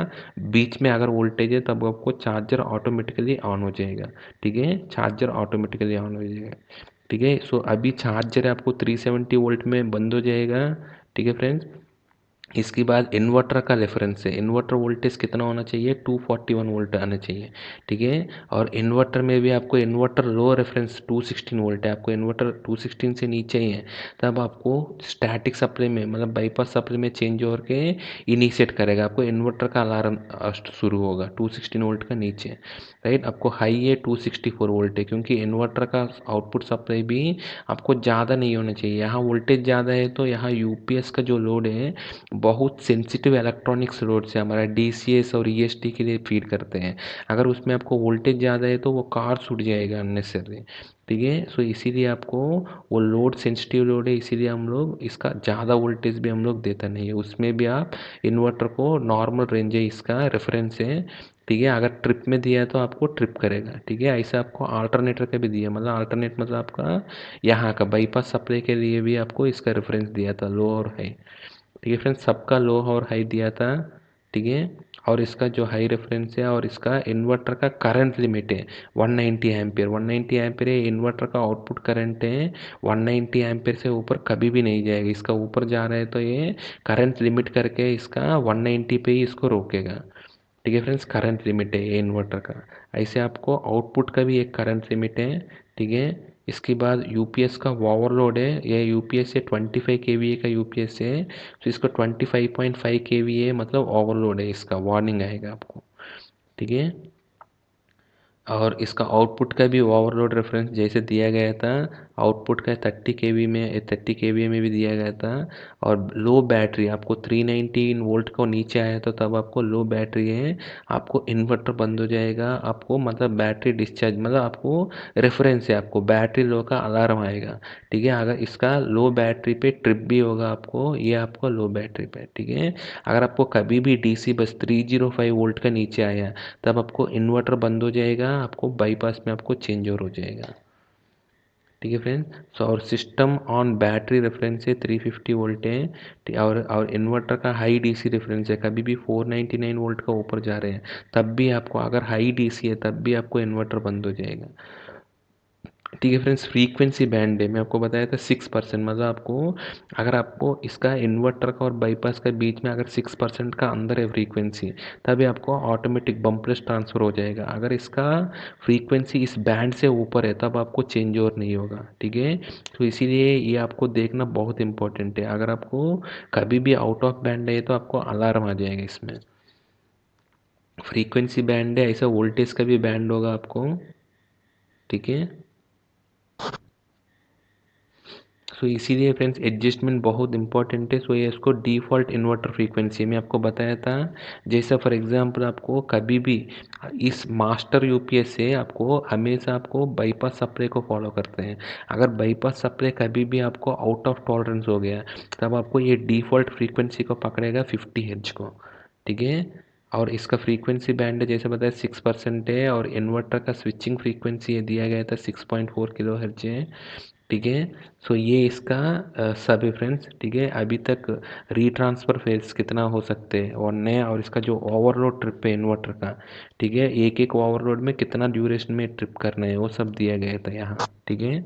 बीच में अगर वोल्टेज है, तब आपको चार्जर ऑटोमेटिकली ऑन हो जाएगा, ठीक है, चार्जर ऑटोमेटिकली ऑन हो जाएगा, ठीक है। सो अभी चार्जर आपको 370 वोल्ट में बंद हो जाएगा, ठीक है फ्रेंड्स। इसके बाद इन्वर्टर का रेफरेंस है, इन्वर्टर वोल्टेज कितना होना चाहिए, 241 वोल्ट आना चाहिए, ठीक है। और इन्वर्टर में भी आपको इन्वर्टर लो रेफरेंस 216 वोल्ट है, आपको इन्वर्टर 216 से नीचे ही है, तब आपको स्टैटिक सप्लाई में मतलब बाईपास सप्लाई में चेंज ओवर के इनिशिएट करेगा, आपको इन्वर्टर का अलार्म शुरू होगा 216 वोल्ट का नीचे, राइट। आपको हाई है 264 वोल्ट है, क्योंकि इन्वर्टर का आउटपुट सप्लाई भी आपको ज़्यादा नहीं होना चाहिए, यहाँ वोल्टेज ज़्यादा है तो यहाँ UPS का जो लोड है बहुत सेंसिटिव इलेक्ट्रॉनिक्स लोड से हमारा DCS और EST के लिए फीड करते हैं, अगर उसमें आपको वोल्टेज ज़्यादा है तो वो कार छूट जाएगा अननेसेसरी, ठीक है। सो इसीलिए आपको वो लोड सेंसिटिव लोड है, इसीलिए हम लोग इसका ज़्यादा वोल्टेज भी हम लोग देता नहीं है, उसमें भी आप इन्वर्टर को नॉर्मल रेंज है इसका रेफरेंस है, ठीक है। अगर ट्रिप में दिया है तो आपको ट्रिप करेगा, ठीक है। ऐसा आपको अल्टरनेटर का भी दिया, मतलब अल्टरनेट मतलब आपका यहाँ का बाईपास सप्लाई के लिए भी आपको इसका रेफरेंस दिया था लो और हाई, ठीक है फ्रेंड्स, सबका लो और हाई दिया था, ठीक है। और इसका जो हाई रेफरेंस है और इसका इन्वर्टर का करंट लिमिट है 190 एम्पियर, 190 एम्पियर है इन्वर्टर का आउटपुट करंट है, 190 एम्पियर से ऊपर कभी भी नहीं जाएगा, इसका ऊपर जा रहा है तो ये करंट लिमिट करके इसका 190 पे ही इसको रोकेगा, ठीक है फ्रेंड्स। करंट लिमिट है ये इन्वर्टर का। ऐसे आपको आउटपुट का भी एक करंट लिमिट है, ठीक है। इसके बाद UPS का ओवरलोड है, यह UPS है 25 kVA का UPS है, तो इसको 25.5 kVA मतलब ओवरलोड है, इसका वार्निंग आएगा आपको, ठीक है। और इसका आउटपुट का भी ओवरलोड रेफरेंस जैसे दिया गया था, आउटपुट का 30 kVA में भी दिया गया था। और लो बैटरी आपको 319 वोल्ट को नीचे आया तो तब आपको लो बैटरी है, आपको इन्वर्टर बंद हो जाएगा, आपको मतलब बैटरी डिस्चार्ज मतलब आपको रेफरेंस है, आपको बैटरी लो का अलार्म आएगा। ठीक है, अगर इसका लो बैटरी पे ट्रिप भी होगा आपको, ये आपको लो बैटरी पे। ठीक है, अगर आपको कभी भी डीसी बस 305 वोल्ट का नीचे आया तब आपको इन्वर्टर बंद हो जाएगा, आपको बाईपास में आपको चेंज ओवर हो जाएगा। ठीक है फ्रेंड्स। सो और सिस्टम ऑन बैटरी रेफरेंस है 350 वोल्ट है, और इन्वर्टर का हाई डीसी रेफरेंस है, कभी भी 499 वोल्ट का ऊपर जा रहे हैं तब भी आपको, अगर हाई डीसी है तब भी आपको इन्वर्टर बंद हो जाएगा। ठीक है फ्रेंड्स। फ्रीक्वेंसी बैंड है, मैं आपको बताया था 6%, मतलब आपको अगर आपको इसका इन्वर्टर का और बाईपास के बीच में अगर 6% का अंदर है फ्रीक्वेंसी, तभी आपको ऑटोमेटिक बम्पलेस ट्रांसफ़र हो जाएगा। अगर इसका फ्रीक्वेंसी इस बैंड से ऊपर है तब आपको चेंज ओवर नहीं होगा। ठीक है, तो इसीलिए ये आपको देखना बहुत इंपॉर्टेंट है। अगर आपको कभी भी आउट ऑफ बैंड है तो आपको अलार्म आ जाएगा इसमें। फ्रीक्वेंसी बैंड है, ऐसा वोल्टेज का भी बैंड होगा आपको। ठीक है, सो इसीलिए फ्रेंड्स एडजस्टमेंट बहुत इंपॉर्टेंट है। सो ये इसको डिफ़ॉल्ट इन्वर्टर फ्रीक्वेंसी में आपको बताया था। जैसा फॉर एग्जांपल आपको कभी भी इस मास्टर यूपीएस से आपको हमेशा आपको बाईपास सप्लाई को फॉलो करते हैं। अगर बाईपास सप्लाई कभी भी आपको आउट ऑफ टॉलरेंस हो गया तब आपको ये डिफ़ॉल्ट फ्रीक्वेंसी को पकड़ेगा 50 हर्ट्ज को। ठीक है, और इसका फ्रीक्वेंसी बैंड जैसे बताया 6% है, और इन्वर्टर का स्विचिंग फ्रीक्वेंसी दिया गया था 6.4 किलो हर्ट्ज है। ठीक है, सो ये इसका सब है फ्रेंड्स। ठीक है, अभी तक रीट्रांसफ़र फेल्स कितना हो सकते हैं और नया, और इसका जो ओवरलोड ट्रिप है इन्वर्टर का, ठीक है, एक एक ओवरलोड में कितना ड्यूरेशन में ट्रिप करना है वो सब दिया गया था यहाँ। ठीक है,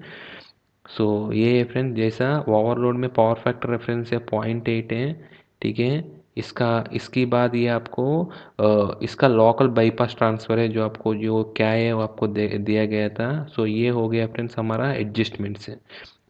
सो ये है फ्रेंड, जैसा ओवरलोड में पावर फैक्टर रेफरेंस है 0.8 है। ठीक है, इसका इसकी बाद ये आपको इसका लोकल बाईपास ट्रांसफ़र है, जो आपको जो क्या है वो आपको दिया गया था। सो ये हो गया फ्रेंड्स हमारा एडजस्टमेंट से।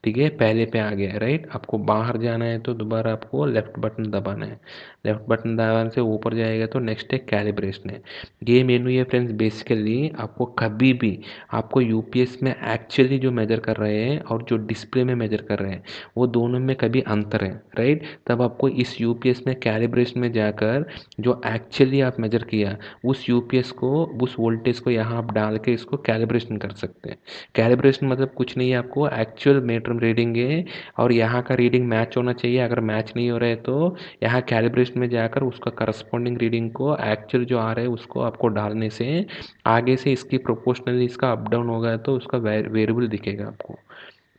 ठीक है, पहले पे आ गया राइट। आपको बाहर जाना है तो दोबारा आपको लेफ़्ट बटन दबाना है, लेफ़्ट बटन दबाने से ऊपर जाएगा तो नेक्स्ट है कैलिब्रेशन है। ये मेनू है फ्रेंड्स, बेसिकली आपको कभी भी आपको यूपीएस में एक्चुअली जो मेजर कर रहे हैं और जो डिस्प्ले में मेजर कर रहे हैं वो दोनों में कभी अंतर है राइट। तब आपको इस यूपीएस में कैलिब्रेशन में जाकर जो एक्चुअली आप मेजर किया उस यूपीएस को, उस वोल्टेज को यहाँ आप डाल के इसको कैलिब्रेशन कर सकते हैं। कैलिब्रेशन मतलब कुछ नहीं है, आपको एक्चुअल मीटर रीडिंग है और यहाँ का रीडिंग मैच होना चाहिए। अगर मैच नहीं हो रहा है तो यहाँ कैलिब्रेशन में जाकर उसका करस्पॉन्डिंग रीडिंग को एक्चुअल जो आ रहा है उसको आपको डालने से आगे से इसकी प्रोपोर्शनली इसका अप डाउन होगा तो उसका वेरिएबल दिखेगा आपको।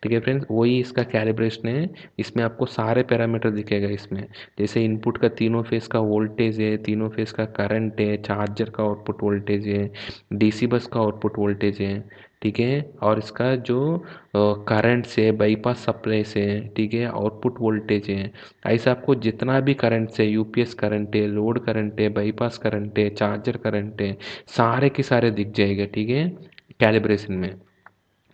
ठीक है फ्रेंड्स, वही इसका कैलिब्रेशन है। इसमें आपको सारे पैरामीटर दिखेगा इसमें, जैसे इनपुट का तीनों फेस का वोल्टेज है, तीनों फेस का करंट है, चार्जर का आउटपुट वोल्टेज है, डीसी बस का आउटपुट वोल्टेज है। ठीक है, और इसका जो करंट से बाईपास सप्लाई से, ठीक है, आउटपुट वोल्टेज है। ऐसा आपको जितना भी करंट से, यूपीएस करंट है, लोड करंट है, बाईपास करंट है, चार्जर करंट है, सारे के सारे दिख जाएगा। ठीक है, कैलिब्रेशन में।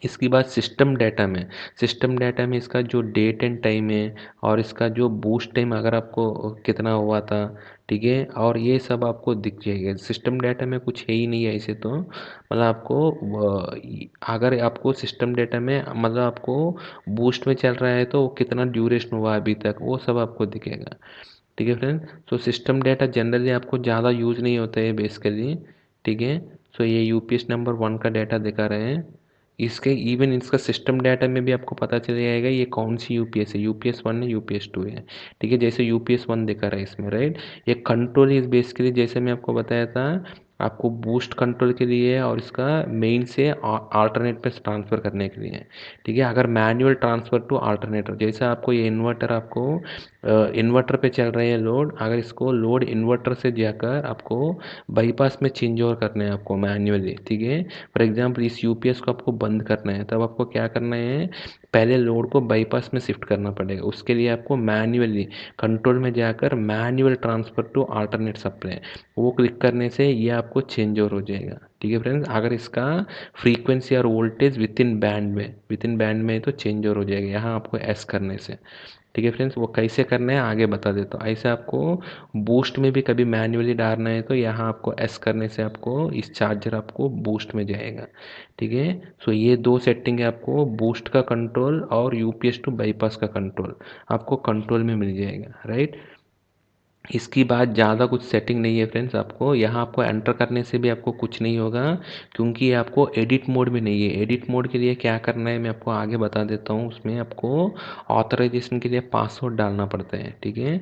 इसके बाद सिस्टम डाटा में इसका जो डेट एंड टाइम है और इसका जो बूस्ट टाइम अगर आपको कितना हुआ था, ठीक है, और ये सब आपको दिख जाएगा। सिस्टम डाटा में कुछ है ही नहीं है ऐसे तो, मतलब आपको अगर आपको सिस्टम डाटा में मतलब आपको बूस्ट में चल रहा है तो कितना ड्यूरेशन हुआ अभी तक वो सब आपको दिखेगा। ठीक है फ्रेंड, तो सिस्टम डाटा जनरली आपको ज़्यादा यूज़ नहीं होता है बेसिकली। ठीक है, सो ये यूपीएस नंबर 1 का डाटा दिखा रहे हैं। इसके इवन इसका सिस्टम डाटा में भी आपको पता चल जाएगा ये कौन सी यूपीएस है, यूपीएस 1 है, यूपीएस 2 है। ठीक है, जैसे यूपीएस 1 दिखा रहा है इसमें राइट। ये कंट्रोल इज बेसिकली जैसे मैं आपको बताया था, आपको बूस्ट कंट्रोल के लिए और इसका मेन से अल्टरनेट पे ट्रांसफ़र करने के लिए। ठीक है, अगर मैनुअल ट्रांसफ़र टू अल्टरनेटर, जैसा आपको ये इन्वर्टर आपको इन्वर्टर पे चल रहे हैं लोड, अगर इसको लोड इन्वर्टर से जाकर आपको बाईपास में चेंज ओवर करना है आपको मैन्युअली। ठीक है, फॉर एग्जांपल इस यूपीएस को आपको बंद करना है तब आपको क्या करना है, पहले लोड को बाईपास में शिफ्ट करना पड़ेगा। उसके लिए आपको मैन्युअली कंट्रोल में जाकर manual transfer to alternate supply वो क्लिक करने से ये आपको चेंज ओवर हो जाएगा। ठीक है फ्रेंड्स, अगर इसका फ्रीक्वेंसी और वोल्टेज विद इन बैंड में है तो चेंज ओवर हो जाएगा यहाँ आपको एस करने से। ठीक है फ्रेंड्स, वो कैसे करना है आगे बता देता हूँ। ऐसे आपको बूस्ट में भी कभी मैन्युअली डालना है तो यहाँ आपको एस करने से आपको इस चार्जर आपको बूस्ट में जाएगा। ठीक है, सो ये दो सेटिंग है आपको, बूस्ट का कंट्रोल और यूपीएस टू बाईपास का कंट्रोल आपको कंट्रोल में मिल जाएगा, राइट। इसकी बाद ज़्यादा कुछ सेटिंग नहीं है फ्रेंड्स, आपको यहाँ आपको एंटर करने से भी आपको कुछ नहीं होगा, क्योंकि आपको एडिट मोड में नहीं है। एडिट मोड के लिए क्या करना है मैं आपको आगे बता देता हूँ। उसमें आपको ऑथराइजेशन के लिए पासवर्ड डालना पड़ता है। ठीक है,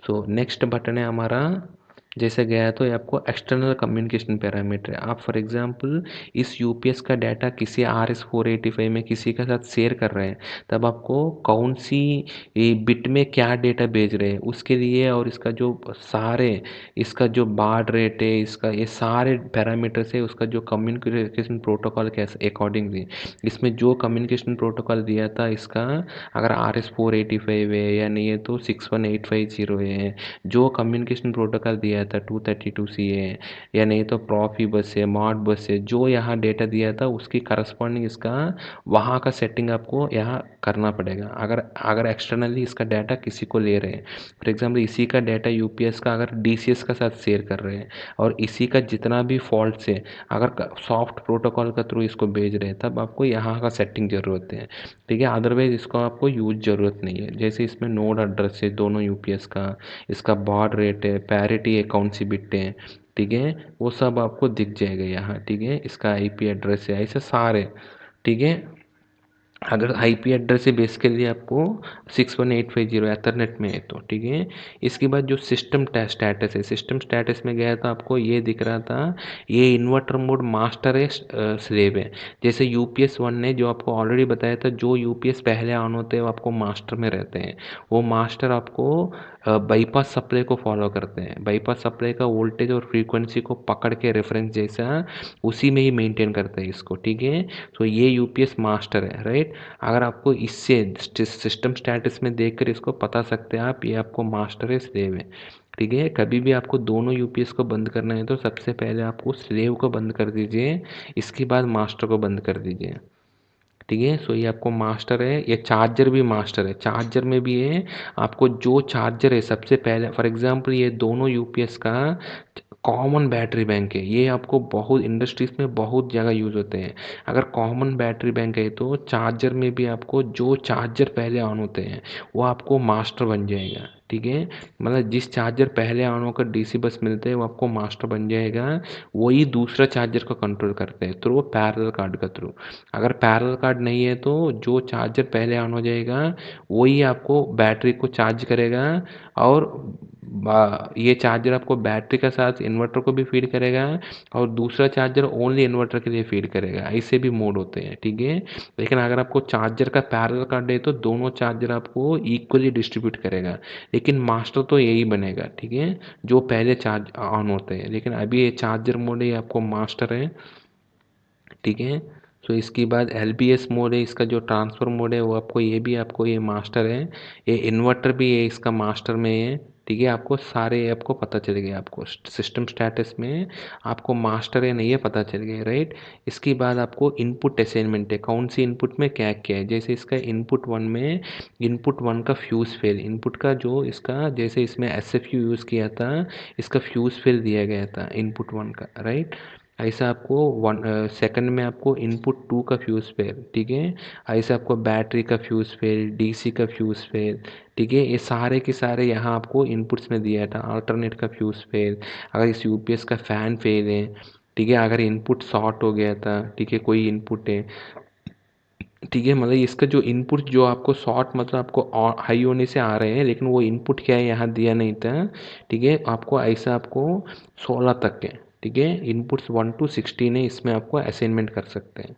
सो नेक्स्ट बटन है हमारा, जैसे गया तो ये आपको एक्सटर्नल कम्युनिकेशन पैरामीटर है। आप फॉर एग्जांपल इस यूपीएस का डाटा किसी RS-485 में किसी के साथ शेयर कर रहे हैं, तब आपको कौन सी बिट में क्या डेटा भेज रहे हैं उसके लिए, और इसका जो सारे इसका जो बाड रेट है, इसका ये सारे पैरामीटर्स है, उसका जो कम्युनिकेशन प्रोटोकॉल के अकॉर्डिंगली इसमें जो कम्युनिकेशन प्रोटोकॉल दिया था इसका, अगर RS-485 है या नहीं है तो 61850 है, जो कम्युनिकेशन प्रोटोकॉल दिया था 232C है या नहीं तो प्रॉफी बस है, मॉड बस है, जो यहाँ डेटा दिया था उसकी करस्पॉन्डिंग इसका वहाँ का सेटिंग आपको यहाँ करना पड़ेगा। अगर अगर एक्सटर्नली इसका डाटा किसी को ले रहे हैं, फॉर एग्जांपल इसी का डाटा यूपीएस का अगर डीसीएस का साथ शेयर कर रहे हैं और इसी का जितना भी फॉल्ट है अगर सॉफ्ट प्रोटोकॉल का थ्रू इसको भेज रहे हैं, तब आपको यहाँ का सेटिंग ज़रूरत है। ठीक है, अदरवाइज इसको आपको यूज ज़रूरत नहीं है। जैसे इसमें नोड एड्रेस है दोनों यूपीएस का, इसका बाड रेट है, पैरिटी है, कौन सी बिट है, ठीक है, वो सब आपको दिख जाएगा यहाँ। ठीक है, इसका आईपी एड्रेस है, ऐसे सारे। ठीक है, अगर आईपी एड्रेस है बेसिकली आपको 61850 एथरनेट में है तो ठीक है। इसके बाद जो सिस्टम स्टेटस है, सिस्टम स्टेटस में गया तो आपको ये दिख रहा था, ये इन्वर्टर मोड मास्टर है स्लेव है। जैसे यूपीएस 1 ने जो आपको ऑलरेडी बताया था, जो यूपीएस पहले ऑन होते हैं वो आपको मास्टर में रहते हैं, वो मास्टर आपको बाईपास सप्लाई को फॉलो करते हैं। बाईपास सप्लाई का वोल्टेज और फ्रीक्वेंसी को पकड़ के रेफरेंस जैसा उसी में ही मेंटेन करते हैं इसको। ठीक है, तो ये यूपीएस मास्टर है, राइट। अगर आपको इससे सिस्टम स्टेटस में देखकर इसको बता सकते हैं आप, ये आपको मास्टर है स्लेव है। ठीक है, कभी भी आपको दोनों यूपीएस को बंद करना है तो सबसे पहले आपको स्लेव को बंद कर दीजिए, इसके बाद मास्टर को बंद कर दीजिए। ठीक है, सो ये आपको मास्टर है, ये चार्जर भी मास्टर है, चार्जर में भी है आपको जो चार्जर है सबसे पहले, फॉर एग्जांपल ये दोनों यूपीएस का कॉमन बैटरी बैंक है, ये आपको बहुत इंडस्ट्रीज में बहुत जगह यूज़ होते हैं। अगर कॉमन बैटरी बैंक है तो चार्जर में भी आपको जो चार्जर पहले ऑन होते हैं वो आपको मास्टर बन जाएगा। ठीक है, मतलब जिस चार्जर पहले ऑन होकर डीसी बस मिलते हैं वो आपको मास्टर बन जाएगा, वही दूसरा चार्जर को कंट्रोल करते हैं थ्रू पैरेलल कार्ड का थ्रू। अगर पैरेलल कार्ड नहीं है तो जो चार्जर पहले ऑन हो जाएगा वही आपको बैटरी को चार्ज करेगा, और ये चार्जर आपको बैटरी के साथ इन्वर्टर को भी फीड करेगा, और दूसरा चार्जर ओनली इन्वर्टर के लिए फीड करेगा। ऐसे भी मोड होते हैं। ठीक है, लेकिन अगर आपको चार्जर का पैरेलल कार्ड है तो दोनों चार्जर आपको इक्वली डिस्ट्रीब्यूट करेगा, लेकिन मास्टर तो यही बनेगा। ठीक है, जो पहले चार्ज ऑन होते हैं, लेकिन अभी ये चार्जर मोड है, ये आपको मास्टर है। ठीक है, सो इसके बाद LBS मोड है, इसका जो ट्रांसफ़र मोड है वो आपको ये भी आपको ये मास्टर है, ये इन्वर्टर भी है इसका मास्टर में है। ठीक है, आपको सारे आपको पता चल गया, आपको सिस्टम स्टेटस में आपको मास्टर है नहीं है पता चल गया, राइट। इसके बाद आपको इनपुट असाइनमेंट है, कौन सी इनपुट में क्या क्या है। जैसे इसका इनपुट 1 में, इनपुट 1 का फ्यूज़ फेल, इनपुट का जो इसका जैसे इसमें SFU यूज़ किया था, इसका फ्यूज़ फेल दिया गया था इनपुट 1 का, राइट। ऐसा आपको सेकंड में आपको इनपुट 2 का फ्यूज़ फेल। ठीक है, ऐसे आपको बैटरी का फ्यूज़ फेल, डीसी का फ्यूज़ फेल। ठीक है, ये सारे के सारे यहाँ आपको इनपुट्स में दिया था। अल्टरनेट का फ्यूज़ फेल, अगर इस यूपीएस का फ़ैन फेल है, ठीक है, अगर इनपुट शॉर्ट हो गया था, ठीक है, कोई इनपुट है, ठीक है, मतलब इसका जो इनपुट जो आपको शॉर्ट मतलब आपको हाई होने से आ रहे हैं, लेकिन वो इनपुट क्या है यहाँ दिया नहीं था। ठीक है, आपको ऐसा आपको 16 तक है। ठीक है, इनपुट्स 1 to 16 है, इसमें आपको असाइनमेंट कर सकते हैं।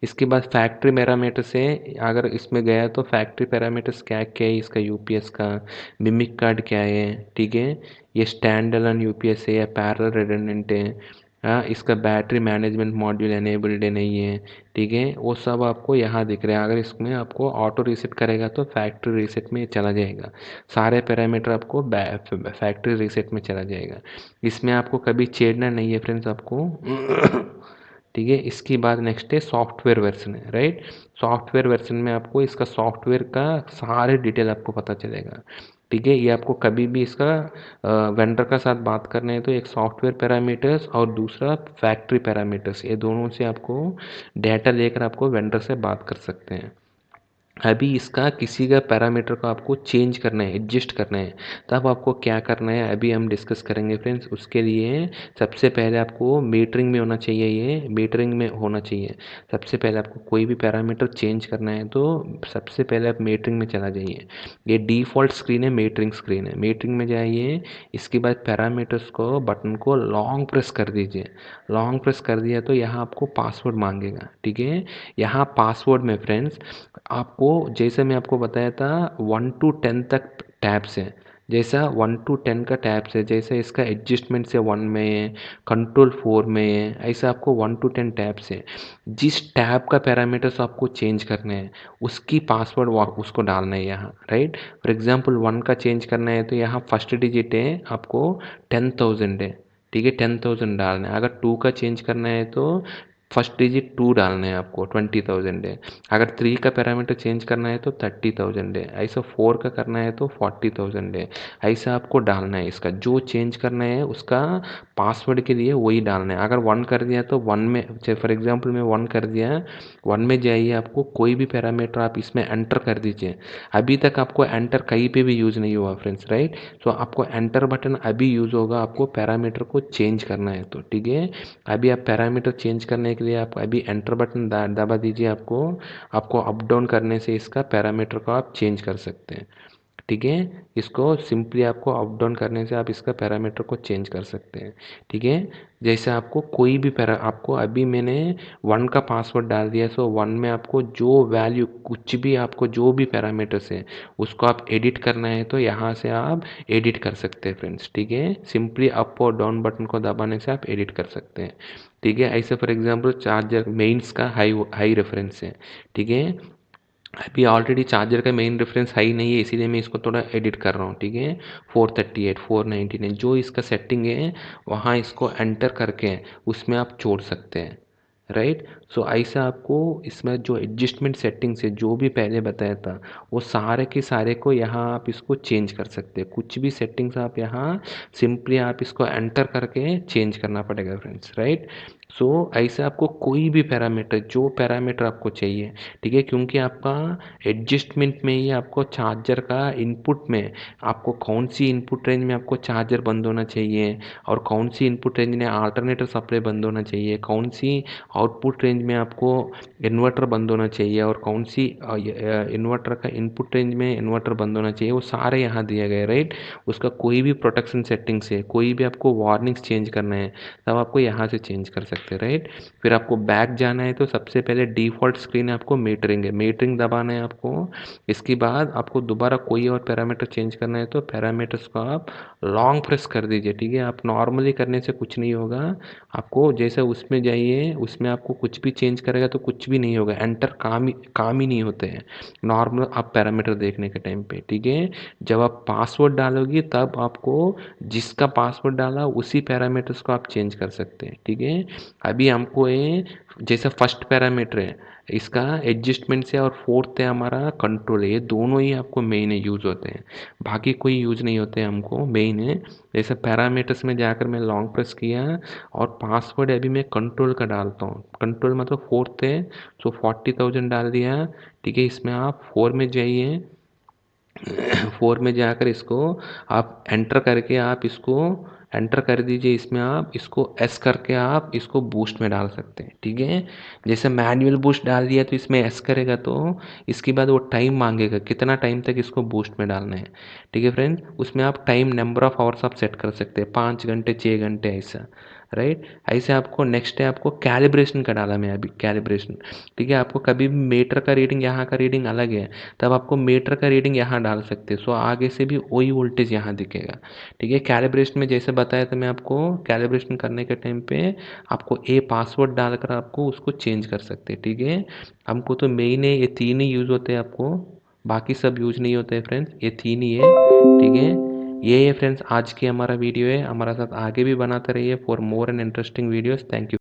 इसके बाद फैक्ट्री पैरामीटर्स है, अगर इसमें गया तो फैक्ट्री पैरामीटर्स क्या क्या है इसका यूपीएस का, मिमिक कार्ड क्या है। ठीक है, ये स्टैंड अलोन यूपीएस है या पैरेलल रिडंडेंट है, हाँ, इसका बैटरी मैनेजमेंट मॉड्यूल एनेबल्ड है नहीं है। ठीक है, वो सब आपको यहाँ दिख रहा है। अगर इसमें आपको ऑटो रीसेट करेगा तो फैक्ट्री रीसेट में चला जाएगा, सारे पैरामीटर आपको फैक्ट्री रीसेट में चला जाएगा। इसमें आपको कभी छेड़ना नहीं है फ्रेंड्स आपको ठीक है। इसके बाद नेक्स्ट है सॉफ्टवेयर वर्जन है, राइट। सॉफ्टवेयर वर्जन में आपको इसका सॉफ्टवेयर का सारे डिटेल आपको पता चलेगा, ठीक है। ये आपको कभी भी इसका वेंडर का साथ बात करना है तो एक सॉफ्टवेयर पैरामीटर्स और दूसरा फैक्ट्री पैरामीटर्स, ये दोनों से आपको डेटा लेकर आपको वेंडर से बात कर सकते हैं। अभी इसका किसी का पैरामीटर को आपको चेंज करना है, एडजस्ट करना है, तब आपको क्या करना है अभी हम डिस्कस करेंगे फ्रेंड्स। उसके लिए सबसे पहले आपको मीटरिंग में होना चाहिए, ये मीटरिंग में होना चाहिए। सबसे पहले आपको कोई भी पैरामीटर चेंज करना है तो सबसे पहले आप मीटरिंग में चला जाइए। ये डिफ़ॉल्ट स्क्रीन है, मीटरिंग स्क्रीन है। मीटरिंग में जाइए, इसके बाद पैरामीटर्स को बटन को लॉन्ग प्रेस कर दीजिए। लॉन्ग प्रेस कर दिया तो यहाँ आपको पासवर्ड मांगेगा, ठीक है। यहाँ पासवर्ड में फ्रेंड्स आपको, जैसे मैं आपको बताया था 1 to 10 तक टैब्स हैं। जैसा 1 to 10 का टैब्स है, जैसे इसका एडजस्टमेंट से 1 में है, कंट्रोल 4 में है, ऐसा आपको 1 to 10 टैब्स है। जिस टैब का पैरामीटर्स आपको चेंज करने हैं उसकी पासवर्ड उसको डालना है यहाँ, राइट। फॉर एग्जांपल 1 का चेंज करना है तो यहाँ फर्स्ट डिजिट है आपको 10,000 है, ठीक है, 10,000 डालना है। अगर 2 का चेंज करना है तो फर्स्ट डिजिट 2 डालना है आपको, 20,000 है। अगर 3 का पैरामीटर चेंज करना है तो 30,000 है। ऐसा 4 का करना है तो 40,000 है। ऐसा आपको डालना है। इसका जो चेंज करना है उसका पासवर्ड के लिए वही डालना है। अगर 1 कर दिया तो 1 में, जैसे फॉर एग्जांपल मैं 1 कर दिया, 1 में जाइए, आपको कोई भी पैरामीटर आप इसमें एंटर कर दीजिए। अभी तक आपको एंटर कहीं पे भी यूज़ नहीं हुआ फ्रेंड्स, राइट। तो आपको एंटर बटन अभी यूज़ होगा, आपको पैरामीटर को चेंज करना है तो, ठीक है। अभी आप पैरामीटर चेंज करने के लिए आप अभी एंटर बटन दबा दीजिए। आपको आपको अप डाउन करने से इसका पैरामीटर को आप चेंज कर सकते हैं, ठीक है। इसको सिंपली आपको अप डाउन करने से आप इसका पैरामीटर को चेंज कर सकते हैं, ठीक है। जैसे आपको कोई भी आपको अभी मैंने 1 का पासवर्ड डाल दिया, सो 1 में आपको जो वैल्यू कुछ भी, आपको जो भी पैरामीटर्स है उसको आप एडिट करना है तो यहाँ से आप एडिट कर सकते हैं फ्रेंड्स, ठीक है। सिंपली अप और डाउन बटन को दबाने से आप एडिट कर सकते हैं, ठीक है। ऐसे फॉर एग्जांपल चार्जर मेंस का हाई रेफरेंस है, ठीक है। अभी ऑलरेडी चार्जर का मेन रेफरेंस हाई नहीं है, इसीलिए मैं इसको थोड़ा एडिट कर रहा हूँ, ठीक है। 438 499 जो इसका सेटिंग है वहाँ इसको एंटर करके उसमें आप छोड़ सकते हैं, राइट। सो ऐसा आपको इसमें जो एडजस्टमेंट सेटिंग्स है जो भी पहले बताया था वो सारे के सारे को यहाँ आप इसको चेंज कर सकते हैं। कुछ भी सेटिंग्स आप यहाँ सिंपली आप इसको एंटर करके चेंज करना पड़ेगा फ्रेंड्स, राइट। सो ऐसे आपको कोई भी पैरामीटर, जो पैरामीटर आपको चाहिए, ठीक है, क्योंकि आपका एडजस्टमेंट में ही आपको चार्जर का इनपुट में आपको कौन सी इनपुट रेंज में आपको चार्जर बंद होना चाहिए और कौन सी इनपुट रेंज में अल्टरनेटर सप्लाई बंद होना चाहिए, कौन सी आउटपुट रेंज में आपको इन्वर्टर बंद होना चाहिए और कौन सी इन्वर्टर का इनपुट रेंज में इन्वर्टर बंद होना चाहिए, वो सारे यहाँ दिए गए, राइट। उसका कोई भी प्रोटेक्शन सेटिंग्स है, कोई भी आपको वार्निंग्स चेंज करना है तब आपको यहाँ से चेंज कर सकते हैं, राइट। फिर आपको बैक जाना है तो सबसे पहले डिफ़ॉल्ट स्क्रीन आपको मीटरिंग है, मीटरिंग दबाना है आपको। इसके बाद आपको दोबारा कोई और पैरामीटर चेंज करना है तो पैरामीटर्स को आप लॉन्ग प्रेस कर दीजिए, ठीक है। आप नॉर्मली करने से कुछ नहीं होगा, आपको जैसे उसमें जाइए, उसमें आपको कुछ भी चेंज करेगा तो कुछ भी नहीं होगा, एंटर काम ही नहीं होते हैं नॉर्मल आप पैरामीटर देखने के टाइम पे, ठीक है। जब आप पासवर्ड डालोगे तब आपको जिसका पासवर्ड डाला उसी पैरामीटर्स को आप चेंज कर सकते हैं, ठीक है। अभी हमको ये जैसे फर्स्ट पैरामीटर है इसका एडजस्टमेंट से और फोर्थ है हमारा कंट्रोल है, ये दोनों ही आपको मेन है यूज़ होते हैं, बाकी कोई यूज़ नहीं होते हैं, हमको मेन है। जैसे पैरामीटर्स में जाकर मैं लॉन्ग प्रेस किया और पासवर्ड अभी मैं कंट्रोल का डालता हूँ, कंट्रोल मतलब फोर्थ है, सो 40,000 डाल दिया, ठीक है। इसमें आप 4 में जाइए, 4 में जाकर इसको आप एंटर करके आप इसको एंटर कर दीजिए। इसमें आप इसको एस करके आप इसको बूस्ट में डाल सकते हैं, ठीक है। जैसे मैनुअल बूस्ट डाल दिया तो इसमें एस करेगा तो इसके बाद वो टाइम मांगेगा कितना टाइम तक इसको बूस्ट में डालना है, ठीक है फ्रेंड्स। उसमें आप टाइम नंबर ऑफ़ आवर्स आप सेट कर सकते हैं, 5 घंटे 6 घंटे ऐसा, राइट। ऐसे आपको नेक्स्ट है आपको कैलिब्रेशन का डाला मैं अभी कैलिब्रेशन, ठीक है। आपको कभी भी मीटर का रीडिंग यहाँ का रीडिंग अलग है तब आपको मीटर का रीडिंग यहाँ डाल सकते हैं, सो आगे से भी वही वोल्टेज यहाँ दिखेगा, ठीक है। कैलिब्रेशन में जैसे बताया था मैं आपको, कैलिब्रेशन करने के टाइम पे आपको ए पासवर्ड डालकर आपको उसको चेंज कर सकते हैं, ठीक है। हमको तो मेन है ये 3 ही यूज़ होते हैं, आपको बाकी सब यूज नहीं होते हैं फ्रेंड्स, ये 3 ही है, ठीक है। ये है फ्रेंड्स आज की हमारा वीडियो है, हमारा साथ आगे भी बनाते रहिए for more and interesting videos. Thank you.